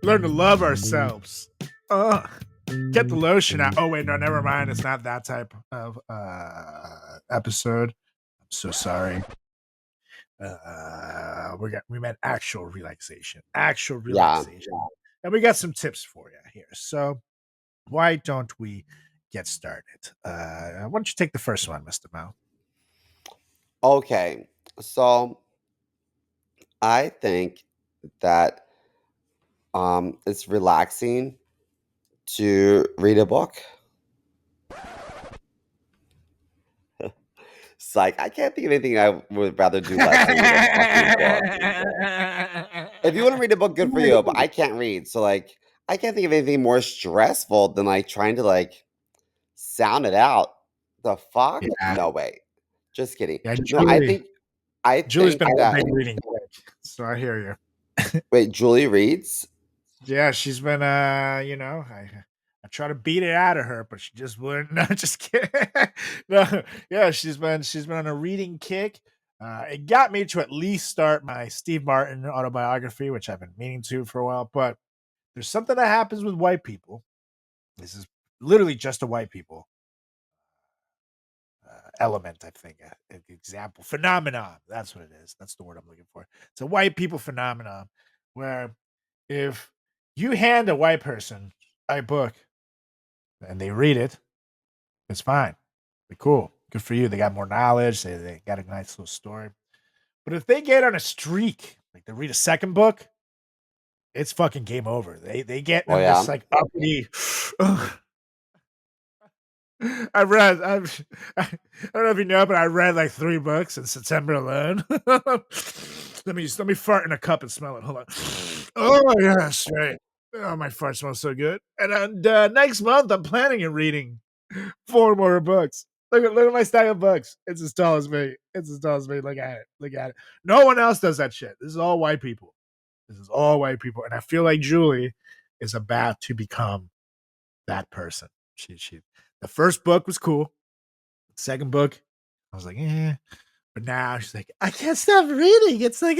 Learn to love ourselves. Get the lotion out. Oh wait, no, never mind. It's not that type of episode. I'm so sorry. We meant actual relaxation. Yeah. And we got some tips for you here. So why don't we get started? Why don't you take the first one, Mr. Mel? Okay. So I think that it's relaxing to read a book. It's like I can't think of anything I would rather do less than read a fucking book. If you want to read a book, good for you, but I can't read. So like I can't think of anything more stressful than like trying to like sound it out. The fuck? Yeah, No way. Just kidding. yeah. No, I Julie's think been a that big reading kick, so I hear you. wait, Julie reads? Yeah, she's been I try to beat it out of her, but she just wouldn't. No, just kidding. No, yeah, she's been on a reading kick. It got me to at least start my Steve Martin autobiography, which I've been meaning to for a while. But there's something that happens with white people. This is literally just a white people element, I think. An example, phenomenon. That's what it is. That's the word I'm looking for. It's a white people phenomenon where if you hand a white person a book and they read it, it's fine. They're cool. Good for you. They got more knowledge. They got a nice little story. But if they get on a streak, like they read a second book, it's fucking game over. They get Oh in yeah. this like uppity. I don't know if you know, but I read like 3 books in September alone. let me fart in a cup and smell it. Hold on. Oh yes, right. Oh, my fart smells so good. And next month I'm planning on reading 4 more books. Look at my stack of books. It's as tall as me. It's as tall as me. Look at it. Look at it. No one else does that shit. This is all white people. This is all white people. And I feel like Julie is about to become that person. She the first book was cool. The second book, I was like, eh. But now she's like, I can't stop reading. It's like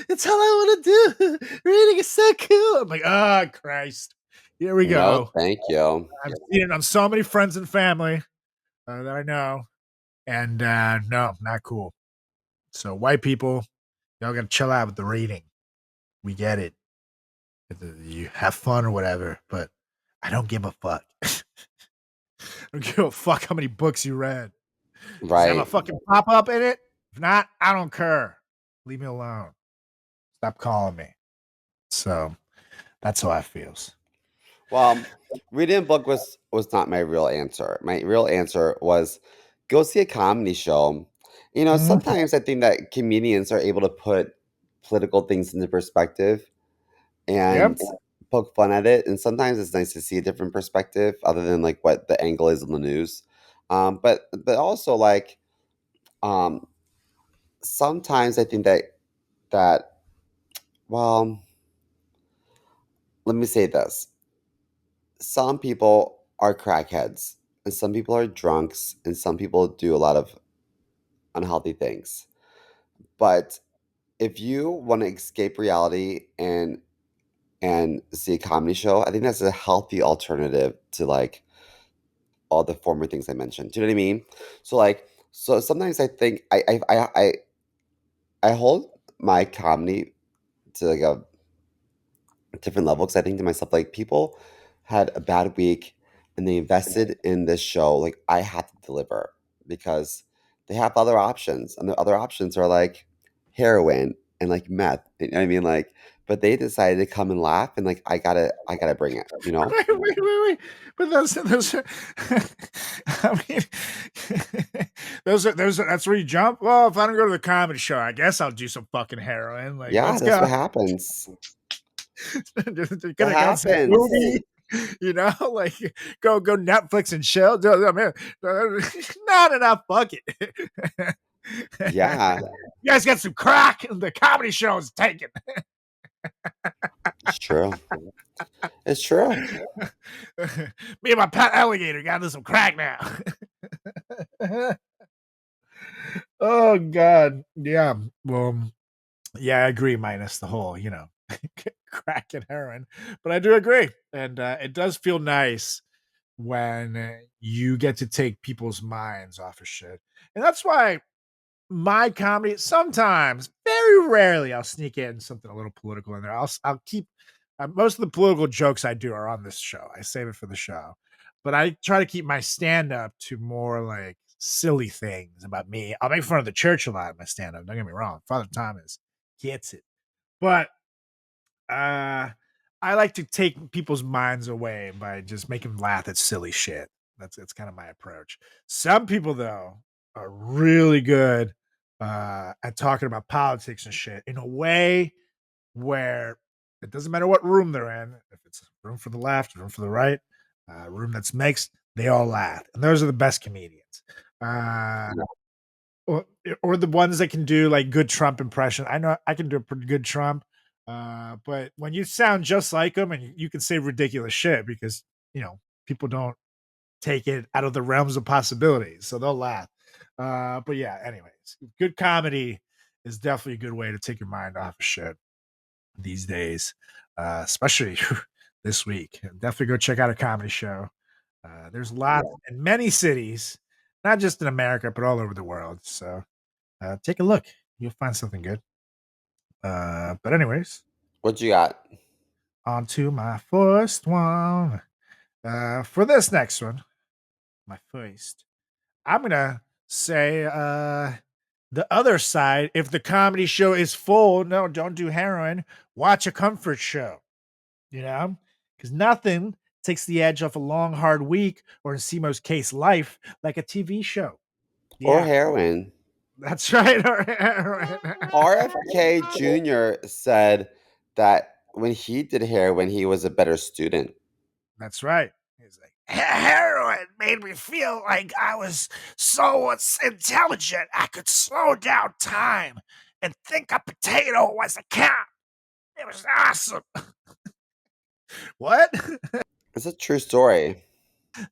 it's all I want to do. Reading is so cool. I'm like, oh Christ. Here we No, go. thank you. I've seen it on so many friends and family that I know, and no, not cool. So white people, y'all gotta chill out with the reading. We get it. You have fun or whatever, but I don't give a fuck. I don't give a fuck how many books you read. Does it have a Right. fucking pop up in it? If not, I don't care. Leave me alone. Stop calling me. So that's how I feels. Well, reading a book was not my real answer. My real answer was go see a comedy show. Mhm. Sometimes I think that comedians are able to put political things into perspective Yep. and poke fun at it. And sometimes it's nice to see a different perspective other than like what the angle is on the news. But also like um, sometimes I think that well, let me say this. Some people are crackheads and some people are drunks and some people do a lot of unhealthy things. But if you want to escape reality and see a comedy show, I think that's a healthy alternative to like all the former things I mentioned. Do you know what I mean? So sometimes I think I hold my comedy to like a different level because I think to myself like people had a bad week and they invested in this show. Like I have to deliver because they have other options and the other options are like heroin and like meth. You know what I mean? Like, but they decided to come and laugh and like I gotta bring it. You know? Wait. But those are, I mean, that's where you jump. Well, if I don't go to the comedy show, I guess I'll do some fucking heroin. Like, Yeah, let's that's go. what happens. That Gonna go and see a happens. movie, like go Netflix and chill. I mean, not enough. Fuck it. Yeah, You guys got some crack. The comedy show is taken. it's true. It's true. Me and my pet alligator got into some crack now. Oh God, yeah. Well, yeah, I agree. Minus the whole, crack and heroin, but I do agree, and it does feel nice when you get to take people's minds off of shit, and that's why my comedy sometimes, very rarely, I'll sneak in something a little political in there. I'll keep most of the political jokes I do are on this show. I save it for the show, but I try to keep my stand up to more like silly things about me. I'll make fun of the church a lot in my stand up. Don't get me wrong, Father Thomas gets it, but uh, I like to take people's minds away by just making them laugh at silly shit. That's kind of my approach. Some people though are really good at talking about politics and shit in a way where it doesn't matter what room they're in. If it's a room for the left, room for the right, room that's mixed, they all laugh, and those are the best comedians. Uh, or the ones that can do like good Trump impression. I know I can do a pretty good Trump, but when you sound just like him and you can say ridiculous shit because people don't take it out of the realms of possibilities, so they'll laugh. But yeah, anyways, good comedy is definitely a good way to take your mind off of shit these days, especially this week. Definitely go check out a comedy show. There's lots in many cities, not just in America, but all over the world. So take a look. You'll find something good. But anyways, What you got? on to my first one. For this next one, my first, I'm gonna say the other side. If the comedy show is full, no, don't do heroin. Watch a comfort show. Because nothing takes the edge off a long, hard week, or in Simo's case, life, like a TV show. Or Yeah, heroin. that's right. Heroin. RFK Jr. said that when he did heroin, he was a better student. That's right. He's like, heroin made me feel like I was so intelligent. I could slow down time and think a potato was a cat. It was awesome. What? It's a true story.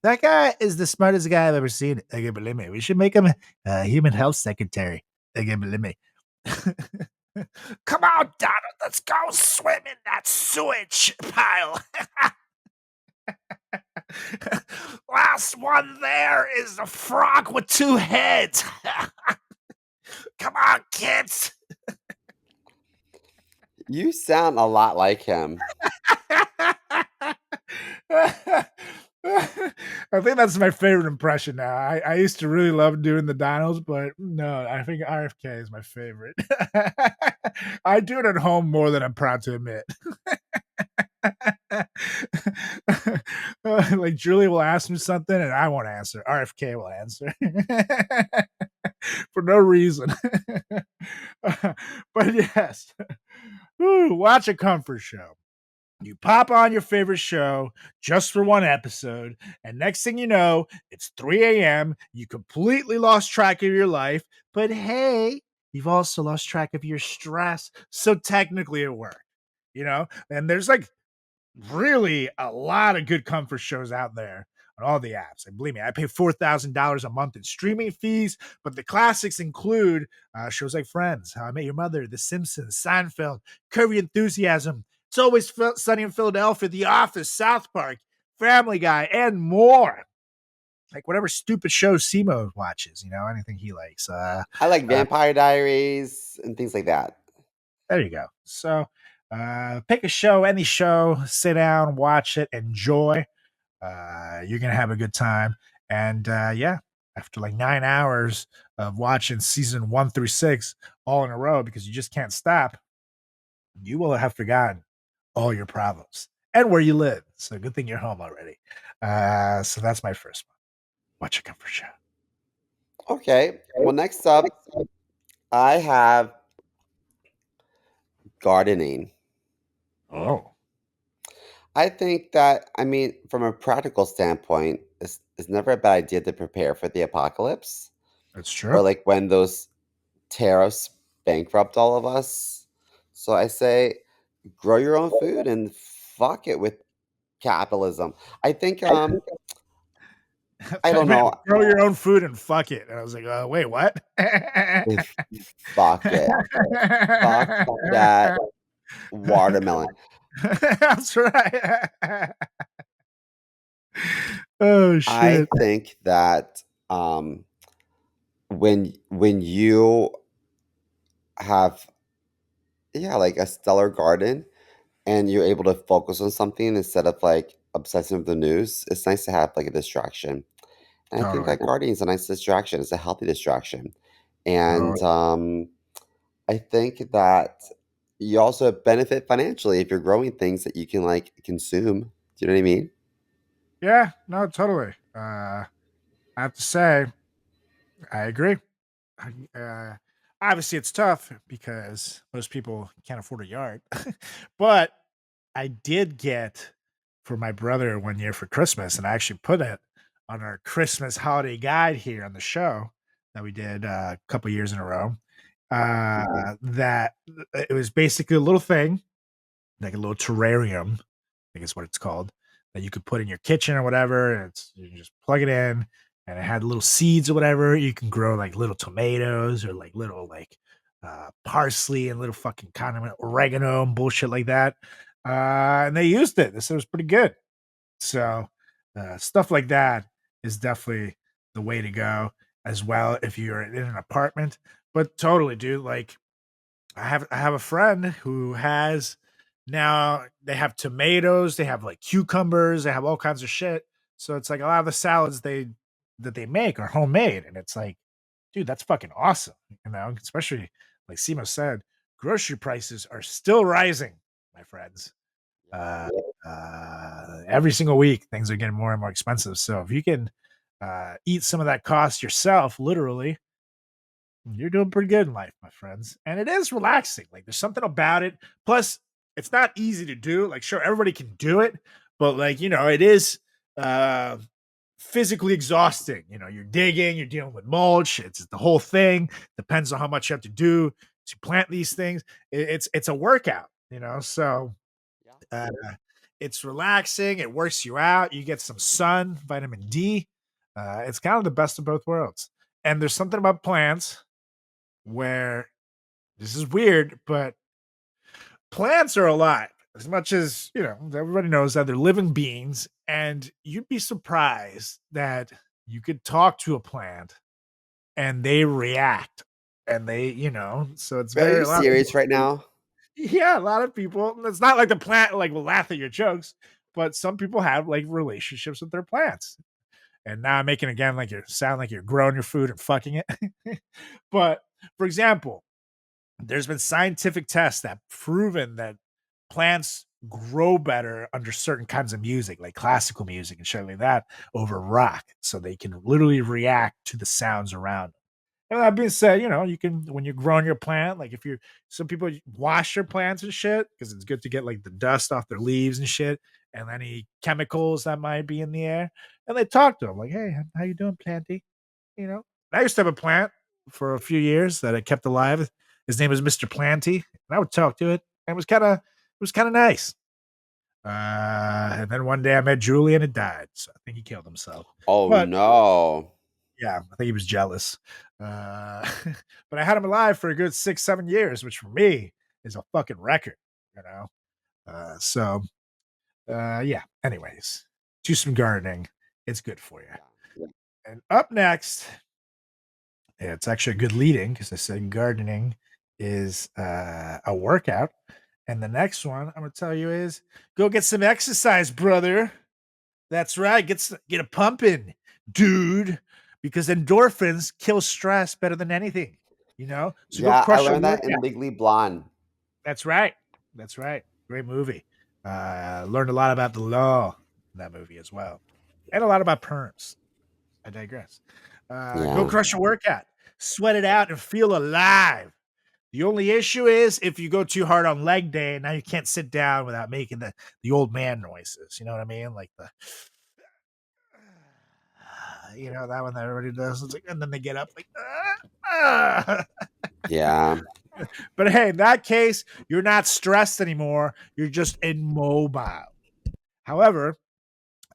That guy is the smartest guy I've ever seen. I can't believe me. We should make him a human health secretary. I can't believe me. Come on, Donald. Let's go swim in that sewage pile. Last one there is a frog with two heads. Come on, kids. You sound a lot like him. I think that's my favorite impression now. I used to really love doing the dinos, but no, I think RFK is my favorite. I do it at home more than I'm proud to admit. Like Julia will ask me something and I won't answer. RFK will answer for no reason. But yes, watch a comfort show. You pop on your favorite show just for one episode, and next thing you know, it's 3 a.m. You completely lost track of your life, but hey, you've also lost track of your stress. So technically, it worked, And there's like really a lot of good comfort shows out there on all the apps. And believe me, I pay $4,000 a month in streaming fees, but the classics include shows like Friends, How I Met Your Mother, The Simpsons, Seinfeld, Curb Your Enthusiasm, It's Always Sunny in Philadelphia, The Office, South Park, Family Guy, and more. Like whatever stupid show CMO watches, anything he likes. I like Vampire Diaries and things like that. There you go. So pick a show, any show, sit down, watch it, enjoy. You're going to have a good time. And after like 9 hours of watching season 1 through 6 all in a row because you just can't stop, you will have forgotten all your problems and where you live. So good thing you're home already. So that's my first one. Watch a comfort show. Okay. Well, next up, I have gardening. Oh. I think that, from a practical standpoint, it's never a bad idea to prepare for the apocalypse. That's true. Or like when those tariffs bankrupt all of us. So I say, grow your own food and fuck it with capitalism. I think, I don't know. Grow your own food and fuck it. And I was like, wait, what? Fuck it. Fuck that watermelon. That's right. Oh shit. I think that when you have like a stellar garden and you're able to focus on something instead of like obsessing with the news, it's nice to have like a distraction. And I think that gardening is a nice distraction. It's a healthy distraction. And I think that you also benefit financially if you're growing things that you can like consume. Do you know what I mean? Yeah, no, totally. I have to say, I agree. Obviously, it's tough because most people can't afford a yard. But I did get for my brother one year for Christmas, and I actually put it on our Christmas holiday guide here on the show that we did a couple years in a row. That it was basically a little thing, like a little terrarium, I think is what it's called, that you could put in your kitchen or whatever. And you can just plug it in, and it had little seeds or whatever. You can grow like little tomatoes or like little like parsley and little fucking condiment, oregano and bullshit like that. And they used it. They said it was pretty good. So stuff like that is definitely the way to go as well if you're in an apartment. But totally, dude. Like I have a friend who has now they have tomatoes, they have like cucumbers, they have all kinds of shit. So it's like a lot of the salads that they make are homemade, and it's like, dude, that's fucking awesome. Especially like Simo said, grocery prices are still rising, my friends. Every single week things are getting more and more expensive. So if you can eat some of that cost yourself, literally, you're doing pretty good in life, my friends. And it is relaxing. Like there's something about it. Plus, it's not easy to do. Like, sure, everybody can do it, but like, it is physically exhausting. You're digging, you're dealing with mulch, it's the whole thing. Depends on how much you have to do to plant these things. It's a workout, so it's relaxing, it works you out, you get some sun, vitamin D. It's kind of the best of both worlds. And there's something about plants where this is weird, but plants are alive. as much as, everybody knows that they're living beings, and you'd be surprised that you could talk to a plant and they react and so it's Are very you a lot of serious right now? yeah, a lot of people. It's not like the plant like will laugh at your jokes, but some people have like relationships with their plants. And now I'm making again like you sound like you're growing your food and fucking it. But for example, there's been scientific tests that proven that plants grow better under certain kinds of music, like classical music and shit like that, over rock, so they can literally react to the sounds around. And that being said, you can when you're growing your plant, like if you're some people wash their plants and shit because it's good to get like the dust off their leaves and shit, and any chemicals that might be in the air. And they talk to them like, "Hey, how you doing, planty?" You know, I used to have a plant for a few years that I kept alive. His name was Mr. Planty, and I would talk to it, and it was kind of nice. And then one day I met Julie, and it died. So I think he killed himself. Oh But no. yeah, I think he was jealous. But I had him alive for a good 6, 7 years, which for me is a fucking record, you know. Yeah. Anyways, do some gardening. It's good for you. Yeah. And up next, it's actually a good leading because I said gardening is a workout. And the next one I'm gonna tell you is go get some exercise, brother. That's right. Get a pumping, dude, because endorphins kill stress better than anything. So go Yeah, I crush a learned that in workout. Legally Blonde. That's right. That's right. Great movie. Learned a lot about the law in that movie as well, and a lot about perms. I digress. Go Yeah. crush a workout, sweat it out, and feel alive. The only issue is if you go too hard on leg day, now you can't sit down without making the old man noises. You know what I mean? Like the that one that everybody does. It's like, and then they get up like, Yeah. but hey, in that case, you're not stressed anymore. You're just immobile. However,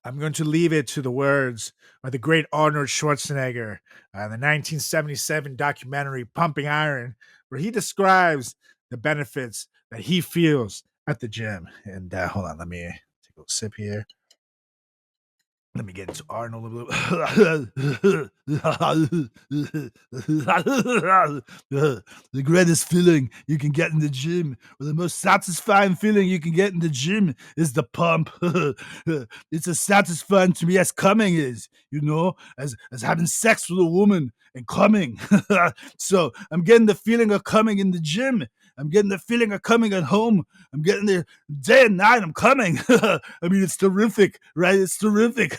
I'm going to leave it to the words of the great Arnold Schwarzenegger in the 1977 documentary Pumping Iron, where he describes the benefits that he feels at the gym. And hold on, let me take a little sip here. Let me get into Arnold a little. The greatest feeling you can get in the gym, or the most satisfying feeling you can get in the gym, is the pump. It's as satisfying to me as coming is, as having sex with a woman and coming. So I'm getting the feeling of coming in the gym. I'm getting the feeling of coming at home. I'm getting there day and night. I'm coming. I mean, it's terrific, right? It's terrific.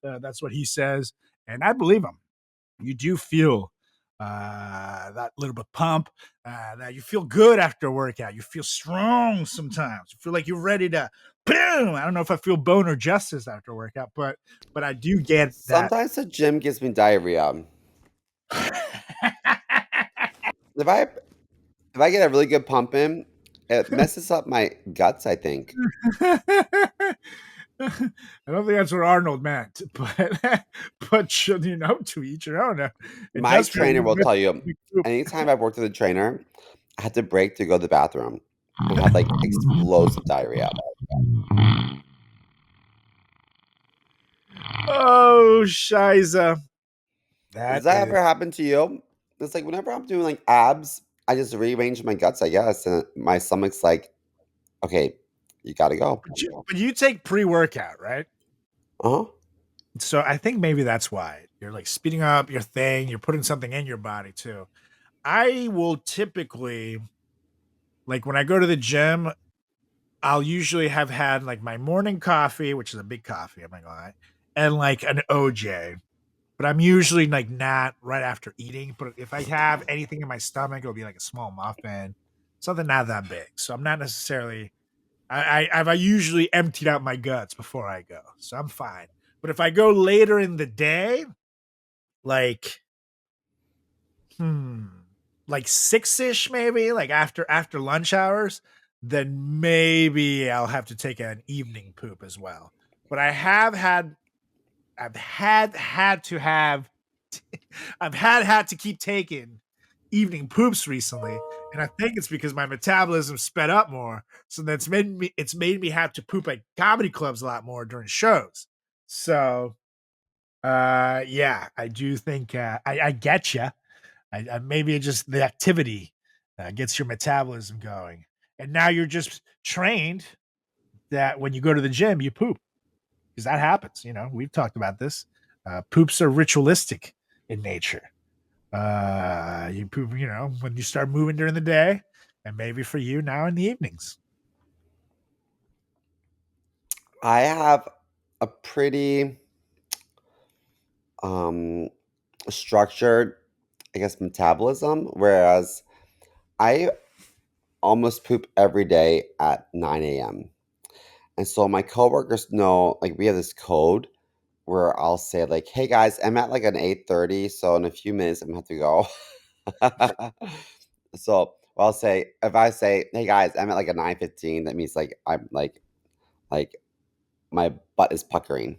That's what he says. And I believe him. You do feel that little bit pump, that you feel good after a workout. You feel strong sometimes. You feel like you're ready to boom. I don't know if I feel boner justice after a workout, but I do get that. Sometimes the gym gives me diarrhea. If I get a really good pump in, it messes up my guts, I think. I don't think that's what Arnold meant, but to each your own. It My does feel trainer will good. tell you anytime I've worked with a trainer, I had to break to go to the bathroom and had like explosive diarrhea. Oh, Shiza. Does That that is. ever happen to you? It's like whenever I'm doing like abs, I just rearrange my guts, I guess, and my stomach's like, okay, you gotta go. But you take pre-workout, right? Uh-huh. So I think maybe that's why you're like speeding up your thing. You're putting something in your body too. I will typically, like when I go to the gym, I'll usually have had like my morning coffee, which is a big coffee, I'm not gonna lie, and like an OJ. But I'm usually like not right after eating. But if I have anything in my stomach, it'll be like a small muffin, something not that big. So I'm not necessarily. I usually emptied out my guts before I go, so I'm fine. But if I go later in the day, like hmm, like 6-ish maybe, like after lunch hours, then maybe I'll have to take an evening poop as well. But I've had to have I've had to keep taking evening poops recently, And I think it's because my metabolism sped up more. So that's made me have to poop at comedy clubs a lot more during shows. So yeah, I do think I get you. I maybe just the activity gets your metabolism going. And now you're just trained that when you go to the gym, you poop because that happens. We've talked about this. Poops are ritualistic in nature. You poop, when you start moving during the day, and maybe for you now in the evenings. I have a pretty um structured, I guess, metabolism, whereas I almost poop every day at 9 a.m. And so my coworkers know, like, we have this code where I'll say, like, hey guys, I'm at like an 8:30, so in a few minutes I'm gonna have to go. So I'll say, if I say, hey guys, I'm at like a 9:15, that means like I'm like my butt is puckering,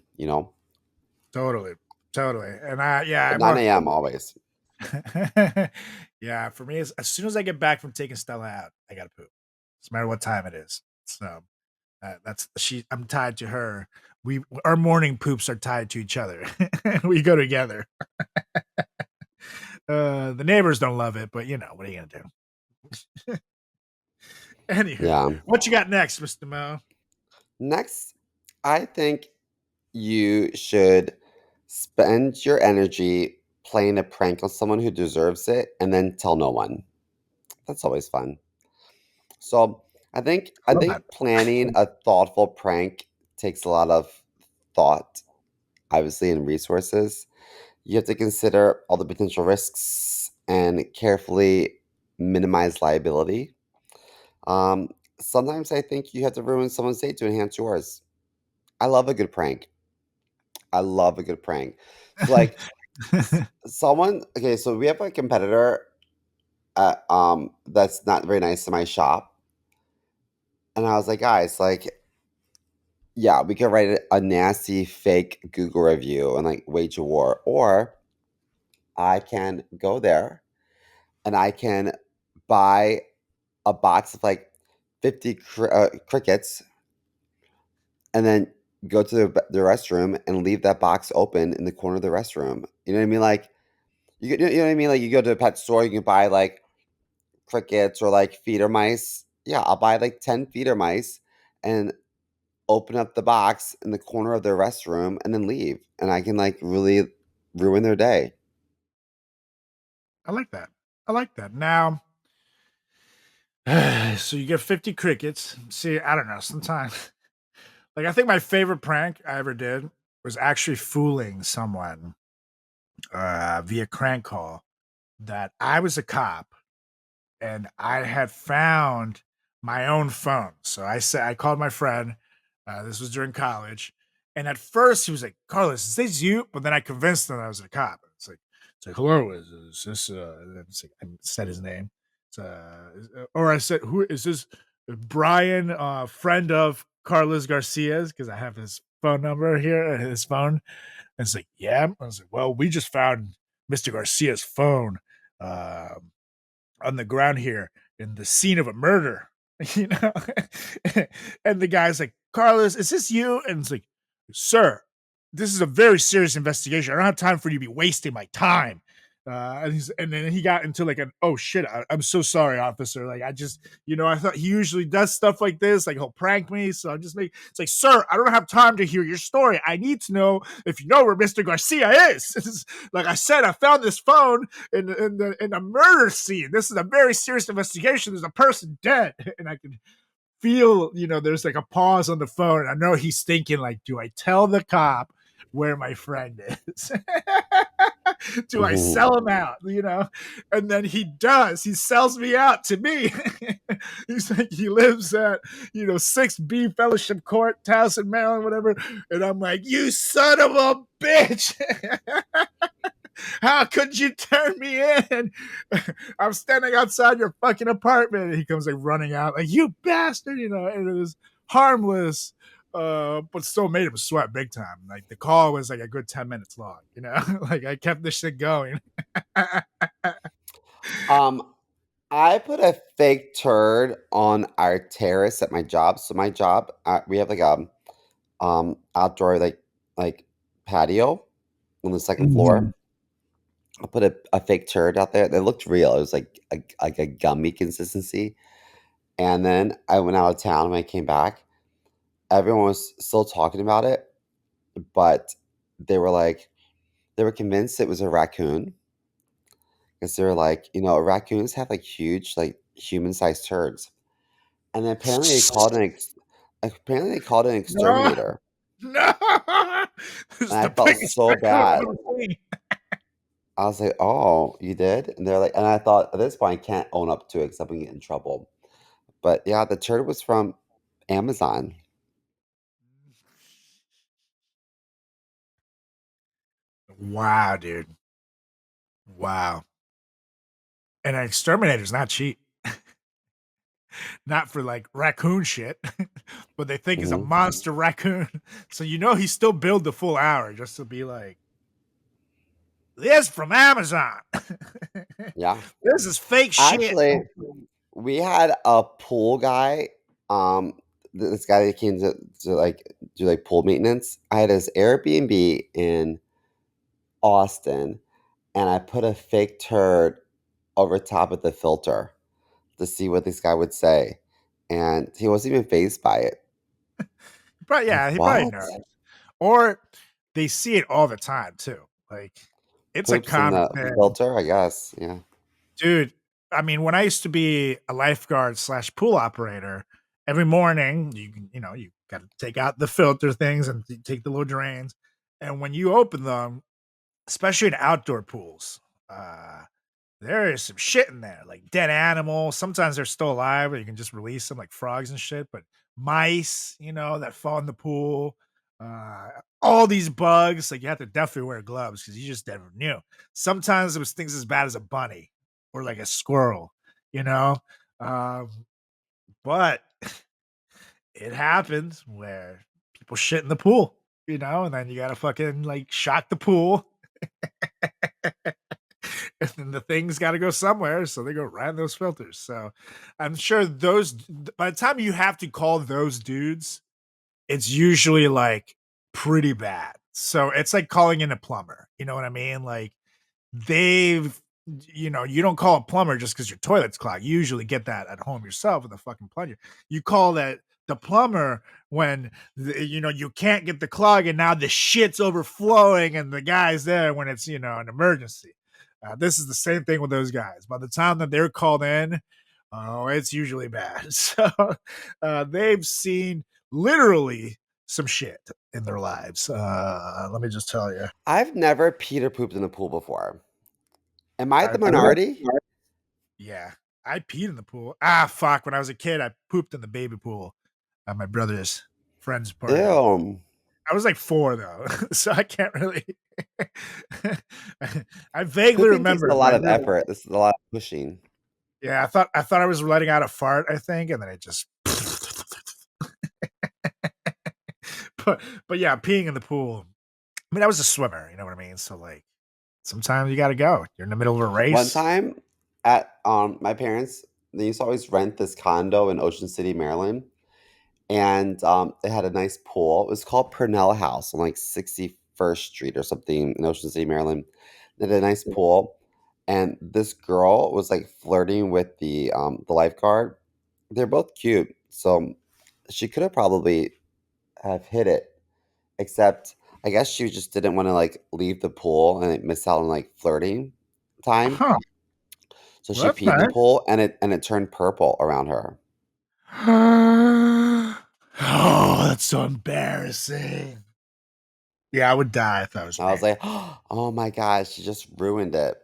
Totally, and But I'm 9 a.m. always. yeah. For me, as soon as I get back from taking Stella out, I gotta poop. No matter what time it is. So I'm tied to her. Our morning poops are tied to each other. We go together. The neighbors don't love it, but what are you gonna do? Anywho, Yeah. what you got next, Mr. Mo? Next, I think you should spend your energy playing a prank on someone who deserves it and then tell no one. That's always fun. So I Love that. think planning a thoughtful prank takes a lot of thought, obviously, and resources. You have to consider all the potential risks and carefully minimize liability. Um, Sometimes I think you have to ruin someone's day to enhance yours. I love a good prank. I love a good prank. So, like, someone, okay, so we have a competitor that's not very nice to my shop. And I was like, guys, like, yeah, we could write a nasty fake Google review and like wage a war, or I can go there and I can buy a box of like 50 crickets and then go to the restroom and leave that box open in the corner of the restroom. You know what I mean? Like, you know what I mean? Like, you go to a pet store, you can buy like crickets or like feeder mice. Yeah, I'll buy like 10 feeder mice and open up the box in the corner of their restroom and then leave. And I can like really ruin their day. I like that. I like that. Now, so you get 50 crickets. See, I don't know. Sometimes, like, I think my favorite prank I ever did was actually fooling someone via crank call that I was a cop and I had found my own phone. So I called my friend. This was during college, and at first he was like, "Carlos, is this you?" But then I convinced him I was a cop. It's like, "Hello, is this?" I said his name. Or I said, "Who is this?" Brian, friend of Carlos Garcia's, because I have his phone number here, his phone. And it's like, yeah. I was like, well, we just found Mr. Garcia's phone. On the ground here in the scene of a murder, you know? And the guy's like, Carlos, is this you? And it's like, sir, this is a very serious investigation. I don't have time for you to be wasting my time. And then he got into like oh shit, I'm so sorry, officer. Like, I thought he usually does stuff like this, like he'll prank me. So I'm just it's like, sir, I don't have time to hear your story. I need to know if you know where Mr. Garcia is. Like I said, I found this phone in a murder scene. This is a very serious investigation. There's a person dead, and I can feel, there's like a pause on the phone. I know he's thinking, like, do I tell the cop where my friend is? Do I sell him out? And then he does. He sells me out to me. He's like, he lives at 6B Fellowship Court, Towson, Maryland, whatever. And I'm like, you son of a bitch. How could you turn me in? I'm standing outside your fucking apartment. And he comes like running out, like, you bastard, and it was harmless, but still made him sweat big time. Like the call was like a good 10 minutes long, like I kept this shit going. Um, I put a fake turd on our terrace at my job. So my job, we have like a outdoor like patio on the second Mhm. floor. I put a fake turd out there. It looked real. It was like a gummy consistency. And then I went out of town. When I came back, everyone was still talking about it, but they were like they were convinced it was a raccoon because they were like, raccoons have like huge, like human-sized turds. And then apparently they called it an No, exterminator. no. This And is I the felt biggest so raccoon I've bad. ever seen. I was like, "Oh, you did?" And they're like, and I thought at this point I can't own up to it because I'm gonna get in trouble. But yeah, the turd was from Amazon. Wow, dude. Wow. And an exterminator's not cheap. Not for like raccoon shit, but they think it's a Hmm. monster raccoon. So he still billed the full hour just to be like, this from Amazon. Yeah, This is fake shit. actually, we had a pool guy. Um, this guy that came to like do like pool maintenance. I had his Airbnb in Austin, and I put a fake turd over top of the filter to see what this guy would say, and he wasn't even phased by it. But Like, yeah, he probably what? knows. Or they see it all the time too. Like it's a Poops in common the thing. filter, I guess. Yeah. Dude, I mean, when I used to be a lifeguard slash pool operator, every morning you got to take out the filter things and take the little drains. And when you open them, especially in outdoor pools, uh, there is some shit in there, like dead animals. Sometimes they're still alive, or you can just release them, like frogs and shit. But mice, that fall in the pool, uh, all these bugs. Like you have to definitely wear gloves because you just never knew. Sometimes it was things as bad as a bunny or like a squirrel, you know. Um, but it happens where people shit in the pool, and then you gotta fucking like shock the pool and then the thing's got to go somewhere, so they go right in those filters. So I'm sure by the time you have to call those dudes, it's usually like pretty bad. So it's like calling in a plumber. You know what I mean? Like they've you don't call a plumber just because your toilet's clogged. You usually get that at home yourself with a fucking plunger. You call the plumber when you can't get the clog and now the shit's overflowing and the guy's there when it's an emergency. This is the same thing with those guys. By the time that they're called in, oh, it's usually bad. So they've seen literally some shit in their lives. Let me just tell you. I've never peed or pooped in a pool before. Am I the I, minority? Yeah, I peed in the pool. Ah, fuck. When I was a kid, I pooped in the baby pool at my brother's friend's party. Ew. I was like 4 though, so I can't really. I vaguely Pooping takes remember a it, but lot of effort. This is a lot of pushing. yeah, I thought I was letting out a fart, I think, and then it just. but yeah, peeing in the pool. I mean, I was a swimmer. You know what I mean? So like, sometimes you got to go. You're in the middle of a One race. time at my parents, they used to always rent this condo in Ocean City, Maryland, and it had a nice pool. It was called Purnell House on like 61st Street or something in Ocean City, Maryland. They had a nice pool, and this girl was like flirting with the lifeguard. They're both cute, so she could have probably have hit it, except I guess she just didn't want to like leave the pool and like, miss out on like flirting time. Huh. So Well, she that's peed in the nice. pool and it turned purple around her. Oh, that's so embarrassing. Yeah, I would die if that was I me. was like, "Oh my gosh, she just ruined it."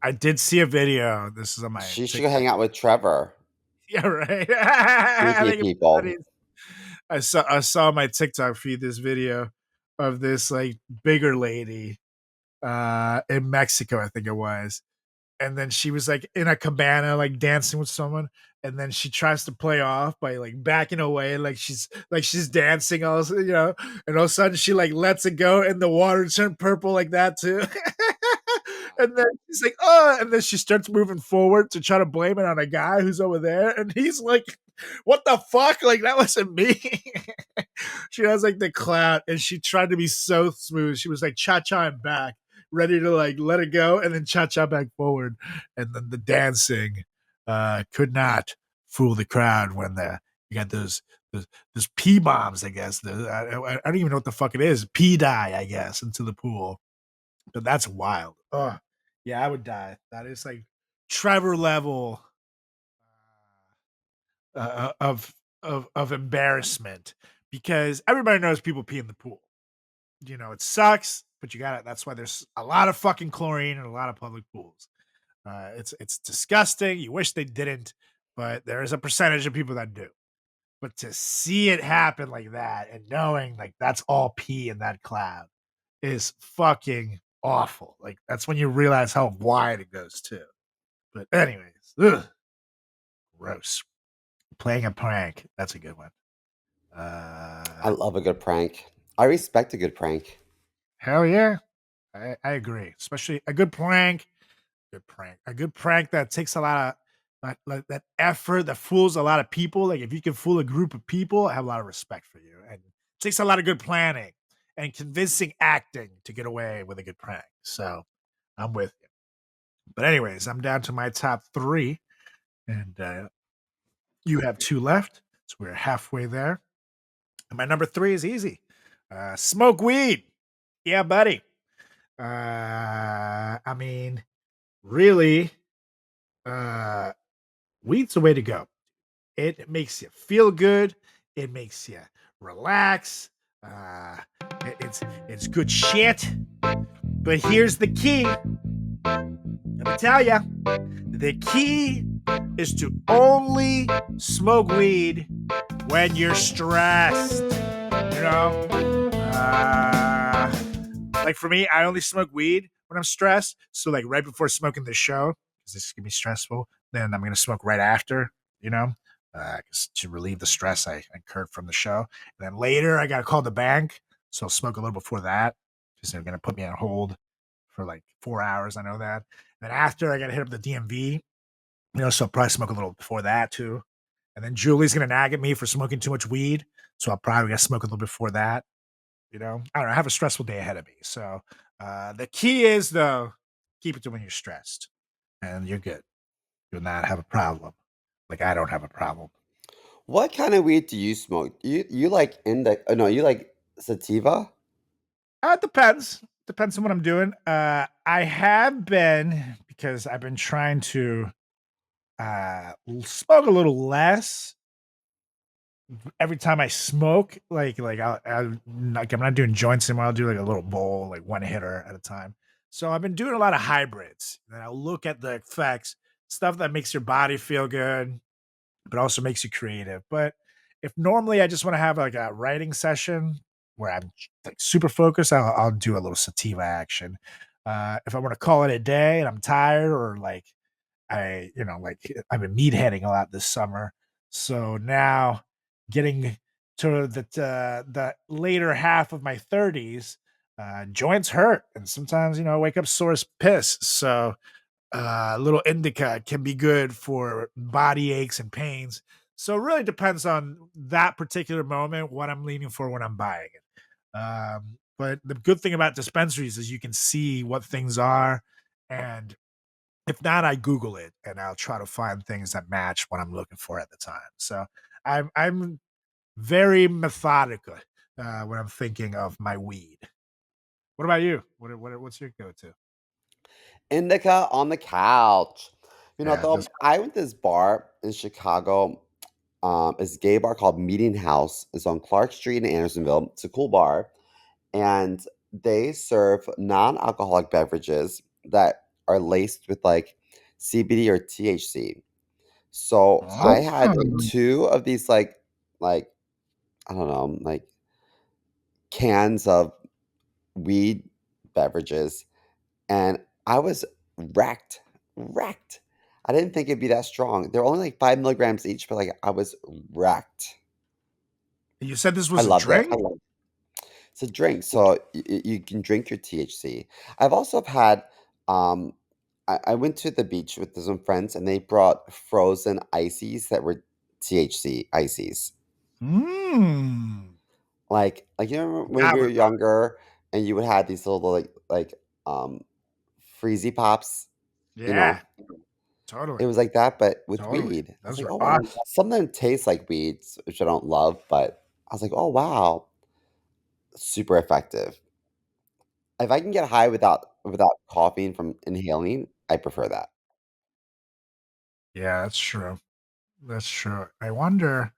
I did see a video. This is on my She should go TikTok. hang out with Trevor. Yeah, right. I Creepy think it's people. funny. I saw my TikTok feed this video of this like bigger lady in Mexico, I think it was. And then she was like in a cabana, like dancing with someone, and then she tries to play off by like backing away, like she's dancing, also, and all of a sudden she like lets it go, and the water turned purple like that too. And then she's like, oh, and then she starts moving forward to try to blame it on a guy who's over there. And he's like, what the fuck? Like, that wasn't me. She has like the clout, and she tried to be so smooth. She was like cha-cha and back, ready to like let it go, and then cha-cha back forward. And then the dancing could not fool the crowd when you got those pee bombs, I guess. I don't even know what the fuck it is. Pee dye, I guess, into the pool. But that's wild. Oh, yeah, I would die. That is like Trevor level of embarrassment, because everybody knows people pee in the pool. You know, it sucks, but you got it. That's why there's a lot of fucking chlorine in a lot of public pools. It's disgusting. You wish they didn't, but there is a percentage of people that do. But to see it happen like that and knowing like that's all pee in that cloud is fucking awful. Like, that's when you realize how wide it goes too. But anyways, gross. Playing a prank. That's a good one. I love a good prank. I respect a good prank. Hell yeah. I agree. Especially a good prank. A good prank that takes a lot of like that effort, that fools a lot of people. Like, if you can fool a group of people, I have a lot of respect for you. And it takes a lot of good planning and convincing acting to get away with a good prank. So I'm with you. But anyways, I'm down to my top 3, and you have 2 left. So we're halfway there. And my number 3 is easy. Smoke weed. Yeah, buddy. I mean, really, weed's the way to go. It makes you feel good. It makes you relax. It's good shit. But here's the key. Let me tell you, the key is to only smoke weed when you're stressed. You know, like for me, I only smoke weed when I'm stressed. So like right before smoking the show, because this can be stressful, then I'm gonna smoke right after. You know, to relieve the stress I incurred from the show. And then later, I gotta call the bank, so I'll smoke a little before that, because they're gonna put me on hold for like 4 hours. I know that. And then after, I gotta hit up the DMV. You know, so I'll probably smoke a little before that too. And then Julie's gonna nag at me for smoking too much weed, so I'll probably gonna smoke a little before that. You know, I don't know. I have a stressful day ahead of me. So the key is, though, keep it to when you're stressed, and you're good. You'll not have a problem. Like, I don't have a problem. What kind of weed do you smoke? You like no, you like sativa? It depends. Depends on what I'm doing. I have been, because I've been trying to smoke a little less every time I smoke. Like I'm not doing joints anymore. I'll do like a little bowl, like one hitter at a time. So I've been doing a lot of hybrids, and I'll look at the effects, stuff that makes your body feel good, but also makes you creative. But if normally I just want to have like a writing session where I'm like super focused, I'll do a little sativa action. If I want to call it a day and I'm tired, or like like I've been meatheading a lot this summer. So now, getting to the later half of my 30s, joints hurt, and sometimes I wake up sore as piss. So a little indica can be good for body aches and pains. So it really depends on that particular moment, what I'm leaning for when I'm buying it. But the good thing about dispensaries is you can see what things are, and if not, I Google it and I'll try to find things that match what I'm looking for at the time. So I'm very methodical when I'm thinking of my weed. What about you? What's your go-to? Indica on the couch. Yeah, Though I went to this bar in Chicago. It's a gay bar called Meeting House. It's on Clark Street in Andersonville. It's a cool bar, and they serve non-alcoholic beverages that are laced with like CBD or THC. So I had Oh. 2 of these like I don't know, like cans of weed beverages, and I was wrecked, wrecked. I didn't think it'd be that strong. They're only like 5 milligrams each, but like I was wrecked. You said this I was a loved it. drink? It's a drink, so you can drink your THC. I've also had Um, I went to the beach with some friends, and they brought frozen ices that were THC ices. Mmm. Like you remember when That we were would work. younger, and you would have these little um freezy pops. You Yeah, know, totally. it was like that, but with Totally. weed. I was Those like, are oh wow, awesome. some of them taste like weeds, which I don't love, but I was like, oh wow, super effective. If I can get high without coughing from inhaling, I prefer that. Yeah, that's true. That's true. I wonder.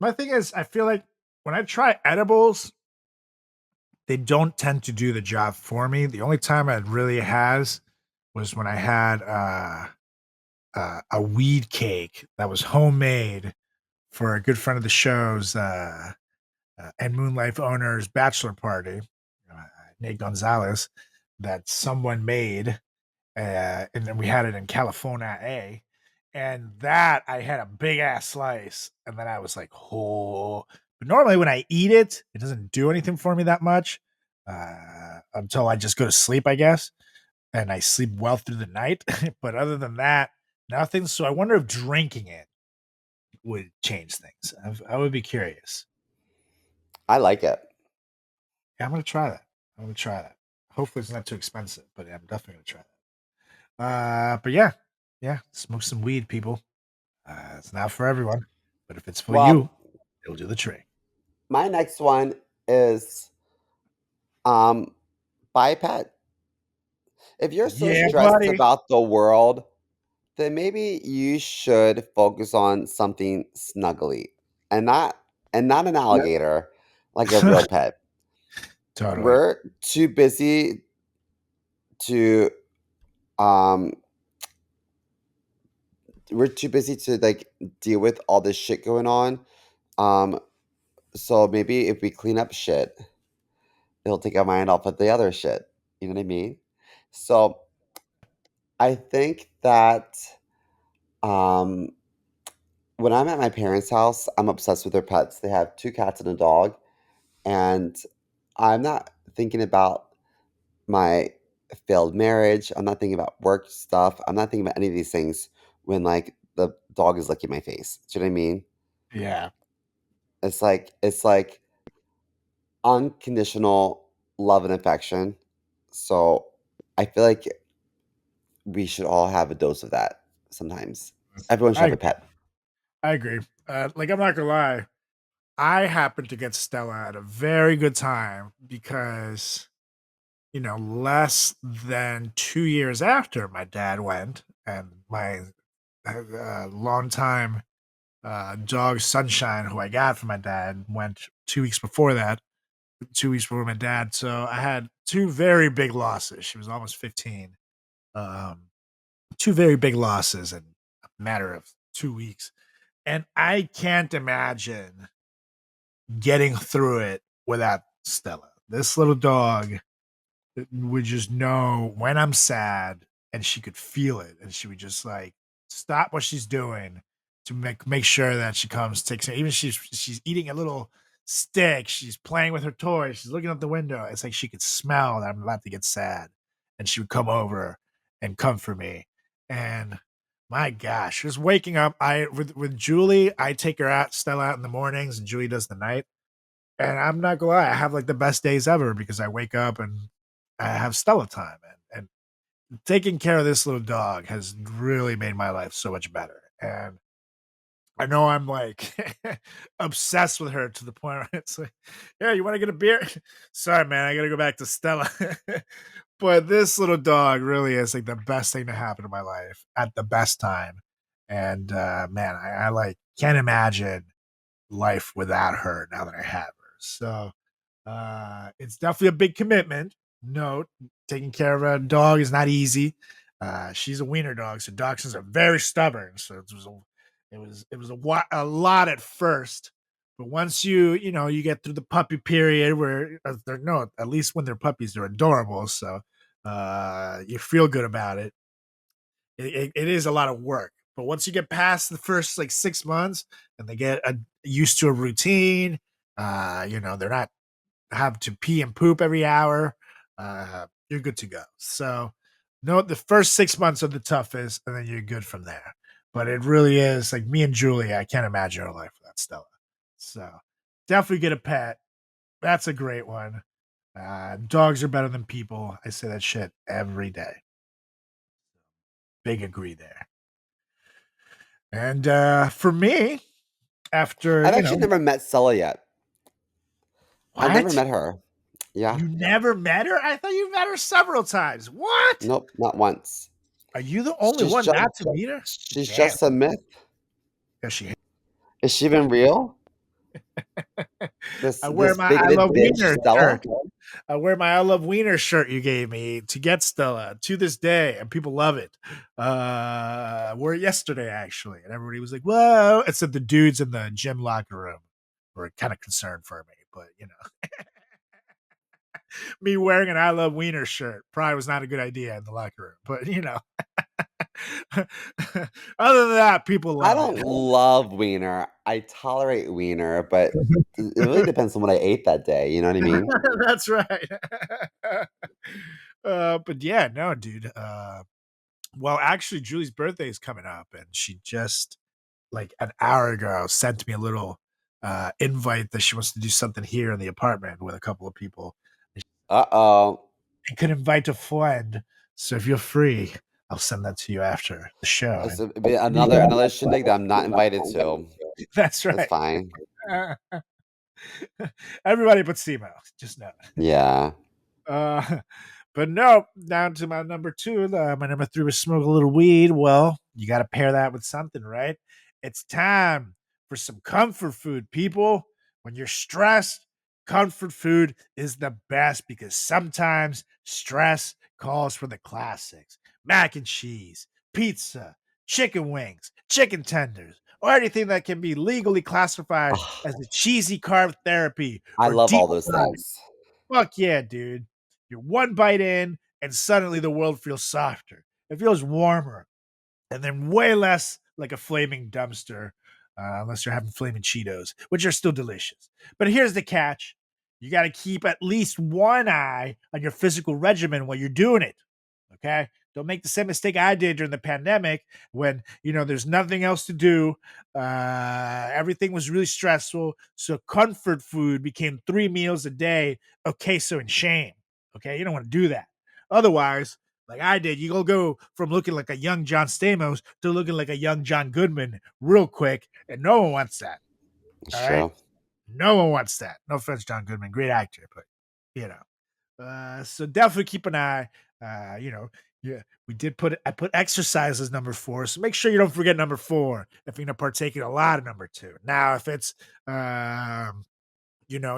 My thing is, I feel like when I try edibles, they don't tend to do the job for me. The only time it really has was when I had a weed cake that was homemade for a good friend of the show's and Moonlife owner's bachelor party, uh, Nate Gonzalez, that someone made, and then we had it in California, and that I had a big ass slice, and then I was like, oh. But normally when I eat it, it doesn't do anything for me that much until I just go to sleep, I guess, and I sleep well through the night. But other than that, nothing. So I wonder if drinking it would change things. I would be curious. I like it. Yeah, I'm gonna try that. I'm gonna try that. Hopefully, it's not too expensive, but I'm definitely gonna try that. But yeah, yeah, smoke some weed, people. It's not for everyone, but if it's for you, Well, it'll do the trick. my next one is um buy a pet. If you're so Yeah, stressed buddy. about the world, then maybe you should focus on something snuggly and not an alligator, like a real pet. Totally. We're too busy to um like deal with all this shit going on. Um so maybe if we clean up shit, it'll take our mind off of the other shit. You know what I mean? So I think that um when I'm at my parents' house, I'm obsessed with their pets. They have 2 cats and a dog, and I'm not thinking about my failed marriage. I'm not thinking about work stuff. I'm not thinking about any of these things when, like, the dog is licking my face. Do you know what I mean? Yeah. It's like unconditional love and affection. So I feel like we should all have a dose of that sometimes. Everyone should I have a pet. I agree. Like I'm not gonna lie, I happened to get Stella at a very good time because less than 2 years after my dad went, and my longtime dog Sunshine, who I got from my dad, went 2 weeks before that. 2 weeks before my dad, so I had two very big losses. She was almost 15. Um, Two very big losses in a matter of 2 weeks, and I can't imagine getting through it without Stella. This little dog would just know when I'm sad, and she could feel it, and she would just like stop what she's doing to make sure that she comes, takes it. Even she's eating a little stick, she's playing with her toy, she's looking out the window. It's like she could smell that I'm about to get sad, and she would come over and comfort me. And my gosh, just waking up. I with Julie, I take her out, Stella out in the mornings, and Julie does the night. And I'm not gonna lie, I have like the best days ever because I wake up and I have Stella time, and taking care of this little dog has really made my life so much better. And I know I'm like obsessed with her to the point where it's like, yeah, you want to get a beer? Sorry, man, I gotta go back to Stella. But this little dog really is like the best thing to happen in my life at the best time. And man, I like can't imagine life without her now that I have her. So it's definitely a big commitment. Note, taking care of a dog is not easy. She's a wiener dog, so dachshunds are very stubborn. So it was a lot at first, but once you get through the puppy period, where they're no, at least when they're puppies, they're adorable. So you feel good about it. It is a lot of work, but once you get past the first like 6 months and they get used to a routine, they're not have to pee and poop every hour, you're good to go. So No, the first 6 months are the toughest, and then you're good from there. But it really is like me and Julie. I can't imagine our life without Stella. So definitely get a pet. That's a great one. Dogs are better than people. I say that shit every day. Big agree there. And for me, after I've actually never met Stella yet. I've never what? met her. Yeah. You never met her? I thought you met her several times. What? Nope, not once. Are you the only She's one just not to meet her? she's Damn. just a myth. Yeah, she. Is she even real? I wear This my I bigoted love bitch, Wiener Stella? shirt. I wear my I love Wiener shirt you gave me to get Stella to this day, and people love it. I wore it yesterday actually, and everybody was like, "Whoa!" Except the dudes in the gym locker room were kind of concerned for me, but me wearing an I love Wiener shirt probably was not a good idea in the locker room. But other than that, people I love don't it. love wiener. I tolerate wiener, but it really depends on what I ate that day. You know what I mean? That's right. But yeah, no, dude. Well, actually, Julie's birthday is coming up, and she just like an hour ago sent me a little invite that she wants to do something here in the apartment with a couple of people. Uh-oh. I could invite a friend, so if you're free, I'll send that to you after the show. This would be another shindig that I'm not invited to. That's That's right. fine. Everybody but Simo, just know. Yeah. Uh, but no, down to my number two. My number three was smoke a little weed. Well, you got to pair that with something, right? It's time for some comfort food, people. When you're stressed, comfort food is the best because sometimes stress calls for the classics: mac and cheese, pizza, chicken wings, chicken tenders, or anything that can be legally classified Ugh, as a cheesy carb therapy I or love deep all those fried. things. Fuck yeah, dude. You're one bite in, and suddenly the world feels softer. It feels warmer, and then way less like a flaming dumpster, unless you're having flaming Cheetos, which are still delicious. But here's the catch: you got to keep at least one eye on your physical regimen while you're doing it. Okay. Don't make the same mistake I did during the pandemic when, there's nothing else to do. Everything was really stressful. So comfort food became 3 meals a day of queso and shame. Okay. You don't want to do that. Otherwise, like I did, you'll go from looking like a young John Stamos to looking like a young John Goodman real quick. And no one wants that. It's All right. true. No one wants that. No offense, John Goodman, great actor, but you know. So definitely keep an eye. Yeah, I put exercise as number 4. So make sure you don't forget number 4 if you're gonna partake in a lot of number 2. Now, if it's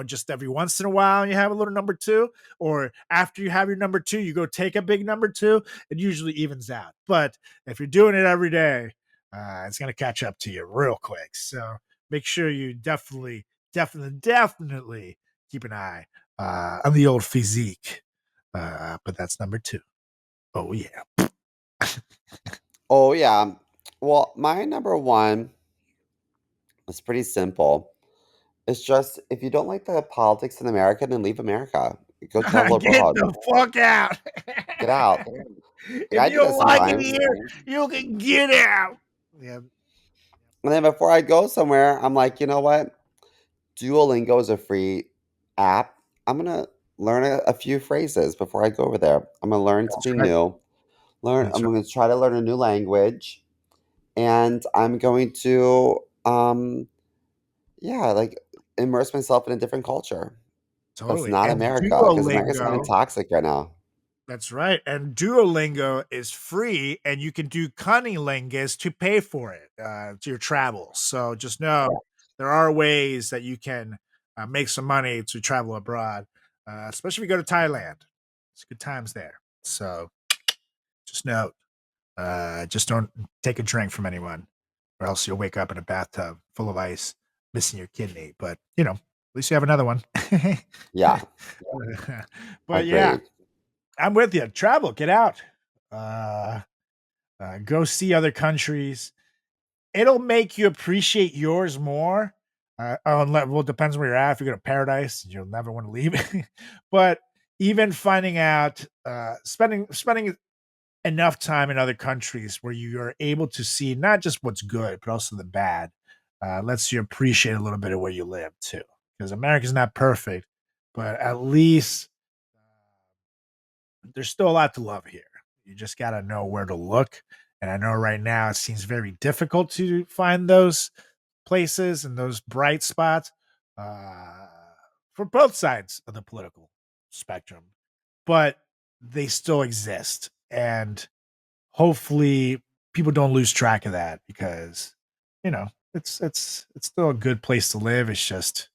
just every once in a while you have a little number 2, or after you have your number 2, you go take a big number 2, it usually evens out. But if you're doing it every day, it's gonna catch up to you real quick. So make sure you definitely keep an eye on the old physique. But that's number 2. Oh yeah. Oh yeah. Well, my number one is pretty simple. It's just if you don't like the politics in America, then leave America. Go travel Get abroad. the fuck out. Get out. Like If I you do that don't like it sometimes. here, you can get out. Yeah. And then before I go somewhere, I'm like, you know what? Duolingo is a free app. I'm gonna learn a few phrases before I go over there. I'm gonna learn That's something right. new. That's I'm right. gonna try to learn a new language, and I'm going to yeah, like immerse myself in a different culture. That's Totally. not And America because America's kind of Duolingo, toxic right now. that's right. And Duolingo is free, and you can do cunnilingus to pay for it to your travels. So just know there are ways that you can make some money to travel abroad, especially if you go to Thailand. It's good times there. So just note, just don't take a drink from anyone, or else you'll wake up in a bathtub full of ice, missing your kidney. But at least you have another one. Yeah, But yeah, agreed. I'm with you. Travel, get out, uh, go see other countries. It'll make you appreciate yours more. Well, it depends where you're at. If you go to paradise, you'll never want to leave. But even finding out, spending enough time in other countries where you are able to see not just what's good, but also the bad. Lets you appreciate a little bit of where you live too. Because America's not perfect, but at least there's still a lot to love here. You just got to know where to look. And I know right now it seems very difficult to find those places and those bright spots uh, for both sides of the political spectrum, but they still exist. And hopefully people don't lose track of that because, you know, it's still a good place to live. It's just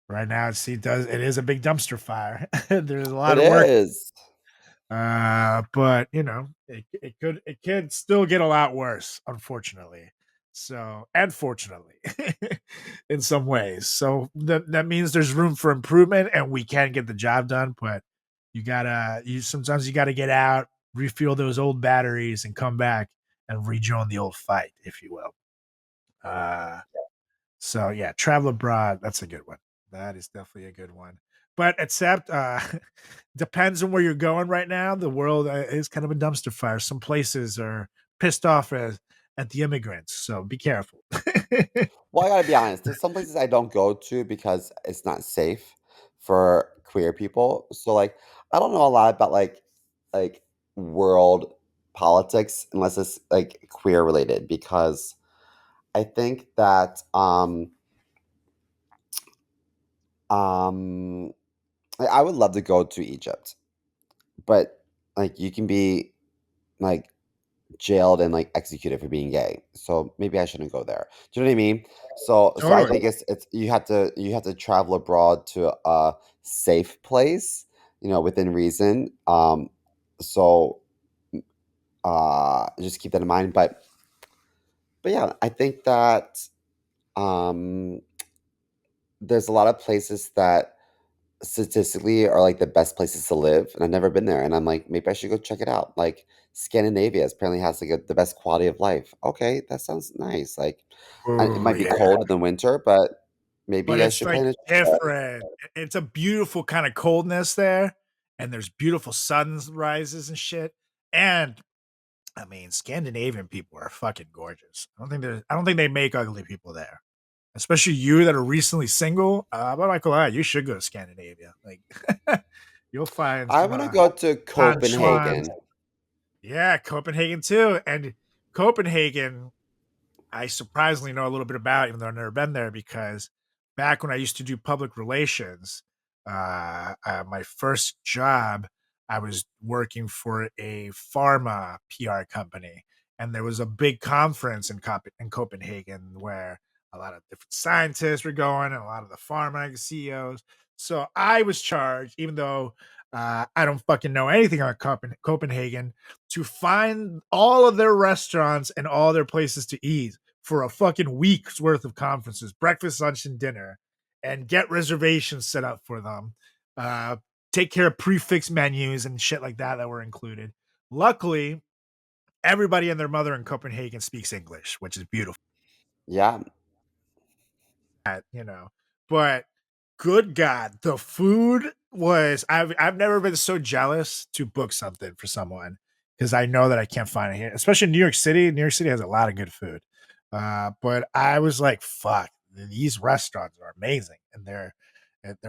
right now it is a big dumpster fire. There's a lot It of work, is. but you know, it could still get a lot worse, unfortunately. So, and fortunately, in some ways. So that means there's room for improvement, and we can get the job done. But you sometimes you gotta get out, refuel those old batteries, and come back and rejoin the old fight, if you will. Uh, so yeah, travel abroad, that's a good one. That is definitely a good one. But except depends on where you're going right now. The world is kind of a dumpster fire. Some places are pissed off at the immigrants, so be careful. Well, I gotta be honest. There's some places I don't go to because it's not safe for queer people. So, like, I don't know a lot about like world politics unless it's like queer related because I think that um I would love to go to Egypt, but like you can be like jailed and like executed for being gay. So maybe I shouldn't go there. Do you know what I mean? So I Totally. think it's you have to travel abroad to a safe place, within reason. So just keep that in mind. But yeah, I think that um there's a lot of places that statistically are like the best places to live, and I've never been there, and I'm like, maybe I should go check it out. Like Scandinavia apparently has like the best quality of life. Okay, that sounds nice. Like, it Oh might be yeah. cold in the winter, but But maybe I it's should like plan a trip. different. It's a beautiful kind of coldness there, and there's beautiful sunrises and shit. And I mean, Scandinavian people are fucking gorgeous. I don't think they make ugly people there. Especially you that are recently single. I'm not gonna lie, you should go to Scandinavia. Like you'll find I some want to go to Han Schwans. Copenhagen. Yeah, Copenhagen too. And Copenhagen I surprisingly know a little bit about, even though I've never been there, because back when I used to do public relations, my first job, I was working for a pharma PR company, and there was a big conference in Copenhagen where a lot of different scientists were going, and a lot of the pharma CEOs. So I was charged, even though I don't fucking know anything about Copenhagen, to find all of their restaurants and all their places to eat for a fucking week's worth of conferences, breakfast, lunch, and dinner, and get reservations set up for them. Uh, Take care of prefix menus and shit like that were included. Luckily, everybody and their mother in Copenhagen speaks English, which is beautiful. Yeah, You know. But good God, the food was I've never been so jealous to book something for someone because I know that I can't find it here, especially in New York City. New York City has a lot of good food. But I was like, fuck, these restaurants are amazing and they're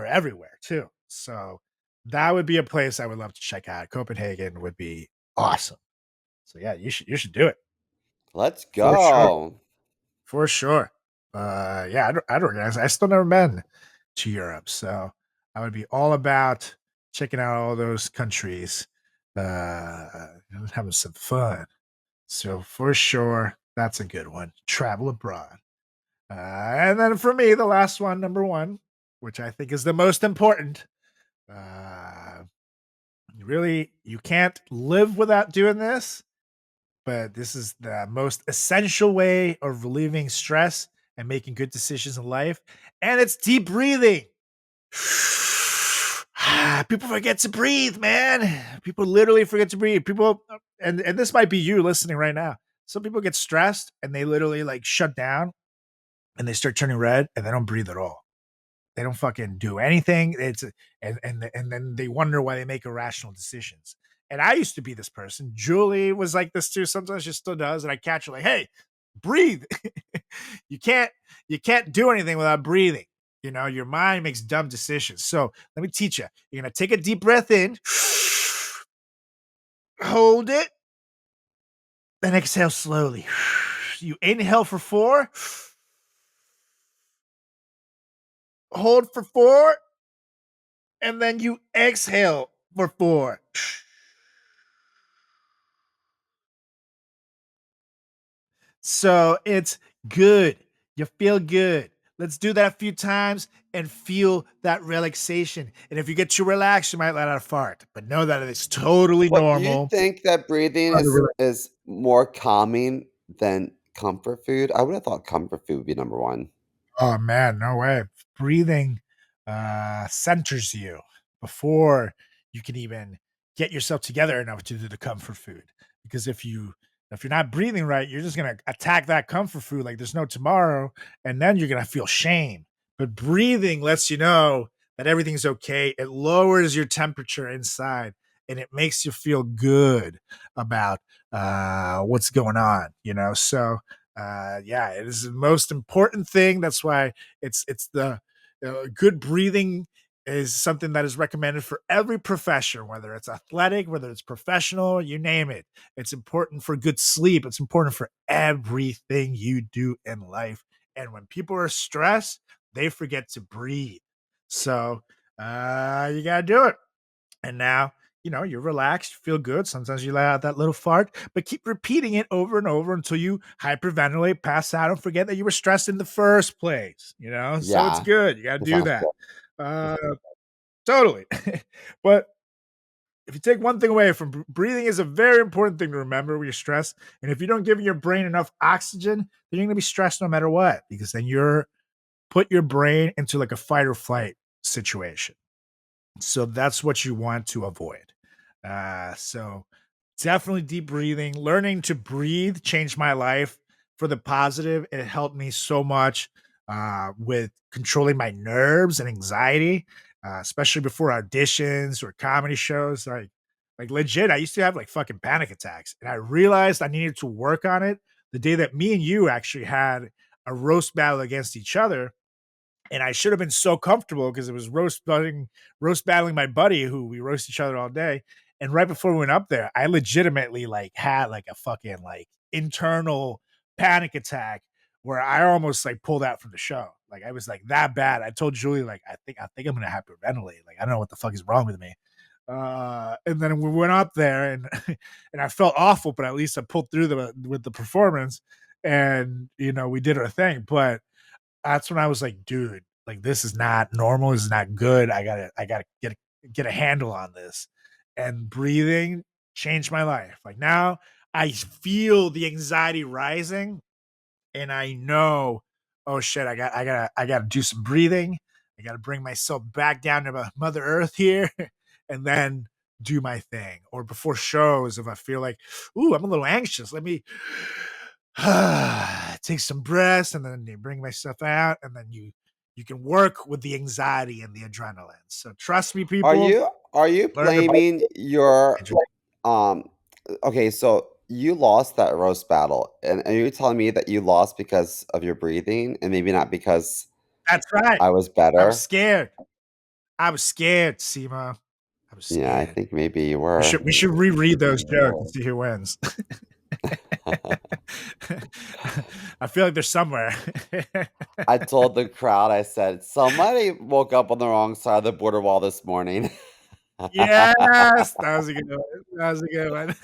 everywhere too. So that would be a place I would love to check out. Copenhagen would be awesome. So yeah, you should do it let's for sure. go. For sure. Yeah, I'd organize. I still never been to Europe, so I would be all about checking out all those countries, and having some fun. So for sure, that's a good one. Travel abroad, and then for me, the last one, number one, which I think is the most important. Uh, Really, you can't live without doing this, but this is the most essential way of relieving stress and making good decisions in life. And it's deep breathing. People forget to breathe, man. People literally forget to breathe. People, and this might be you listening right now. Some people get stressed and they literally like shut down and they start turning red and they don't breathe at all. They don't fucking do anything. And then they wonder why they make irrational decisions. And I used to be this person. Julie was like this too. Sometimes she still does. And I catch her like, hey, breathe. you can't do anything without breathing. You know, your mind makes dumb decisions. So let me teach you. You're gonna take a deep breath in, hold it, then exhale slowly. You inhale for 4, hold for 4, and then you exhale for 4. So it's good. You feel good. Let's do that a few times and feel that relaxation. And if you get too relaxed, you might let out a fart. But know that it's totally What do you normal. think that breathing is more calming than comfort food? I would have thought comfort food would be number one. Oh man, no way. Breathing centers you before you can even get yourself together enough to do the comfort food. Because if you're not breathing right, you're just gonna attack that comfort food like there's no tomorrow, and then you're gonna feel shame. But breathing lets you know that everything's okay. It lowers your temperature inside and it makes you feel good about what's going on, you know. So yeah, it is the most important thing. That's why it's the good breathing is something that is recommended for every profession, whether it's athletic, whether it's professional, you name it. It's important for good sleep. It's important for everything you do in life. And when people are stressed, they forget to breathe. So you gotta do it. And now, you know, you're relaxed, you feel good. Sometimes you let out that little fart, but keep repeating it over and over until you hyperventilate, pass out, and forget that you were stressed in the first place. You know, so it's Yeah, good. You got to that do sounds that. good. Uh, totally. But if you take one thing away from breathing, is a very important thing to remember when you're stressed. And if you don't give your brain enough oxygen, then you're going to be stressed no matter what, because then you're put your brain into like a fight or flight situation. So that's what you want to avoid. So definitely deep breathing. Learning to breathe changed my life for the positive. It helped me so much with controlling my nerves and anxiety, especially before auditions or comedy shows. Like legit, I used to have like fucking panic attacks, and I realized I needed to work on it the day that me and you actually had a roast battle against each other, and I should have been so comfortable because it was roast battling my buddy who we roast each other all day. And right before we went up there, I legitimately like had like a fucking like internal panic attack where I almost like pulled out from the show. Like I was like that bad. I told Julie like I think I'm gonna have to ventilate. Like I don't know what the fuck is wrong with me. And then we went up there and and I felt awful, but at least I pulled through with the performance, and you know we did our thing. But that's when I was like, dude, like this is not normal. This is not good. I gotta get a handle on this. And breathing changed my life. Like now I feel the anxiety rising and I know, oh shit, I gotta do some breathing. I gotta bring myself back down to Mother Earth here and then do my thing. Or before shows, if I feel like, ooh, I'm a little anxious, let me take some breaths and then you bring myself out, and then you can work with the anxiety and the adrenaline. So trust me, Are people, you learn to blaming your breathe. um okay, so you lost that roast battle, and are you telling me that you lost because of your breathing and maybe not because That's right. I was I was better? scared. I was scared, Sima. I was Yeah, I scared. think maybe you We were. should reread those jokes and see who wins. I feel like they're somewhere. I told the crowd, I said, somebody woke up on the wrong side of the border wall this morning. Yes, that was a good one. That was a good one.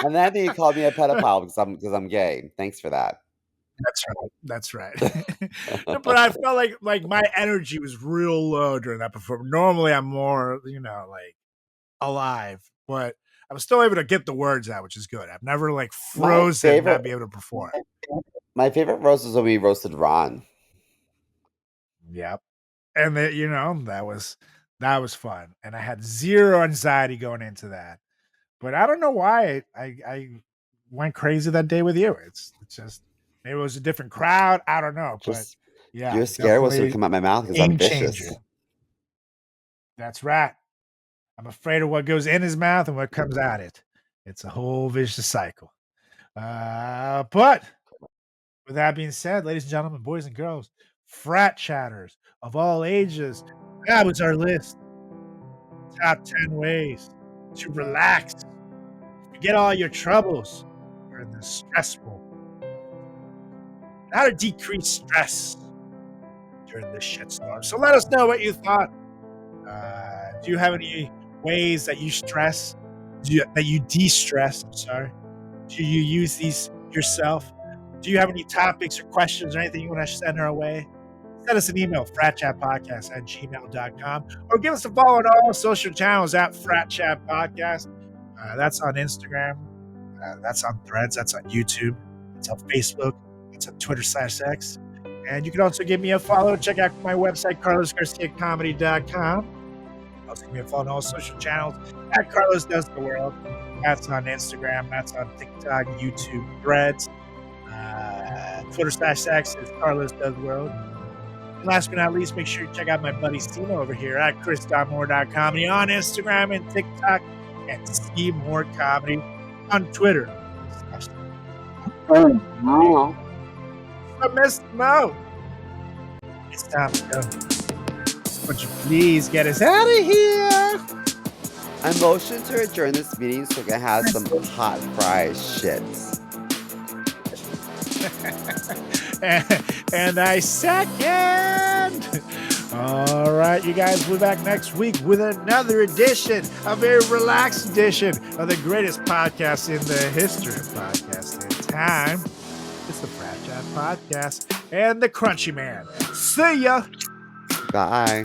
And then you called me a pedophile because I'm gay. Thanks for that. That's right. That's right. No, but I felt like my energy was real low during that performance. Normally, I'm more, you know, like alive, but I was still able to get the words out, which is good. I've never like My frozen and favorite not be able to perform. my favorite roast is when we roasted Ron. Yep. And you know, that was fun. And I had zero anxiety going into that. But I don't know why I went crazy that day with you. It's just maybe it was a different crowd. I don't know. But Just yeah, you're scared what's gonna definitely come out my mouth because I'm game changer. vicious. That's right. I'm afraid of what goes in his mouth and what comes out it. It's a whole vicious cycle. But with that being said, ladies and gentlemen, boys and girls, frat chatters of all ages, that was our list. Top 10 ways to relax, forget all your troubles during the stressful. How to decrease stress during this shitstorm. So let us know what you thought. Do you have any ways that you stress, that you de-stress? I'm sorry. Do you use these yourself? Do you have any topics or questions or anything you want to send our way? Send us an email, fratchatpodcast@gmail.com, or give us a follow on all social channels at FratChat Podcast. That's on Instagram. That's on Threads. That's on YouTube. That's on Facebook. That's on Twitter/X. And you can also give me a follow. Check out my website, carlosgarciacomedy.com. Also give me a follow on all social channels at Carlos Does the World. That's on Instagram. That's on TikTok, YouTube, Threads. Twitter/X is Carlos Does the World. And last but not least, make sure you check out my buddy CMO over here at chris.moore.comedy on Instagram and TikTok, and CMore Comedy on Twitter. So, Mr. Mo, it's time to go. Would you please get us out of here? I motion to adjourn this meeting so we can have some hot fry shits. And I second. All right, you guys, we'll be back next week with another edition, a very relaxed edition of the greatest podcast in the history of podcasting time. It's the FratChat Podcast and the Crunchy Man. See ya. Bye.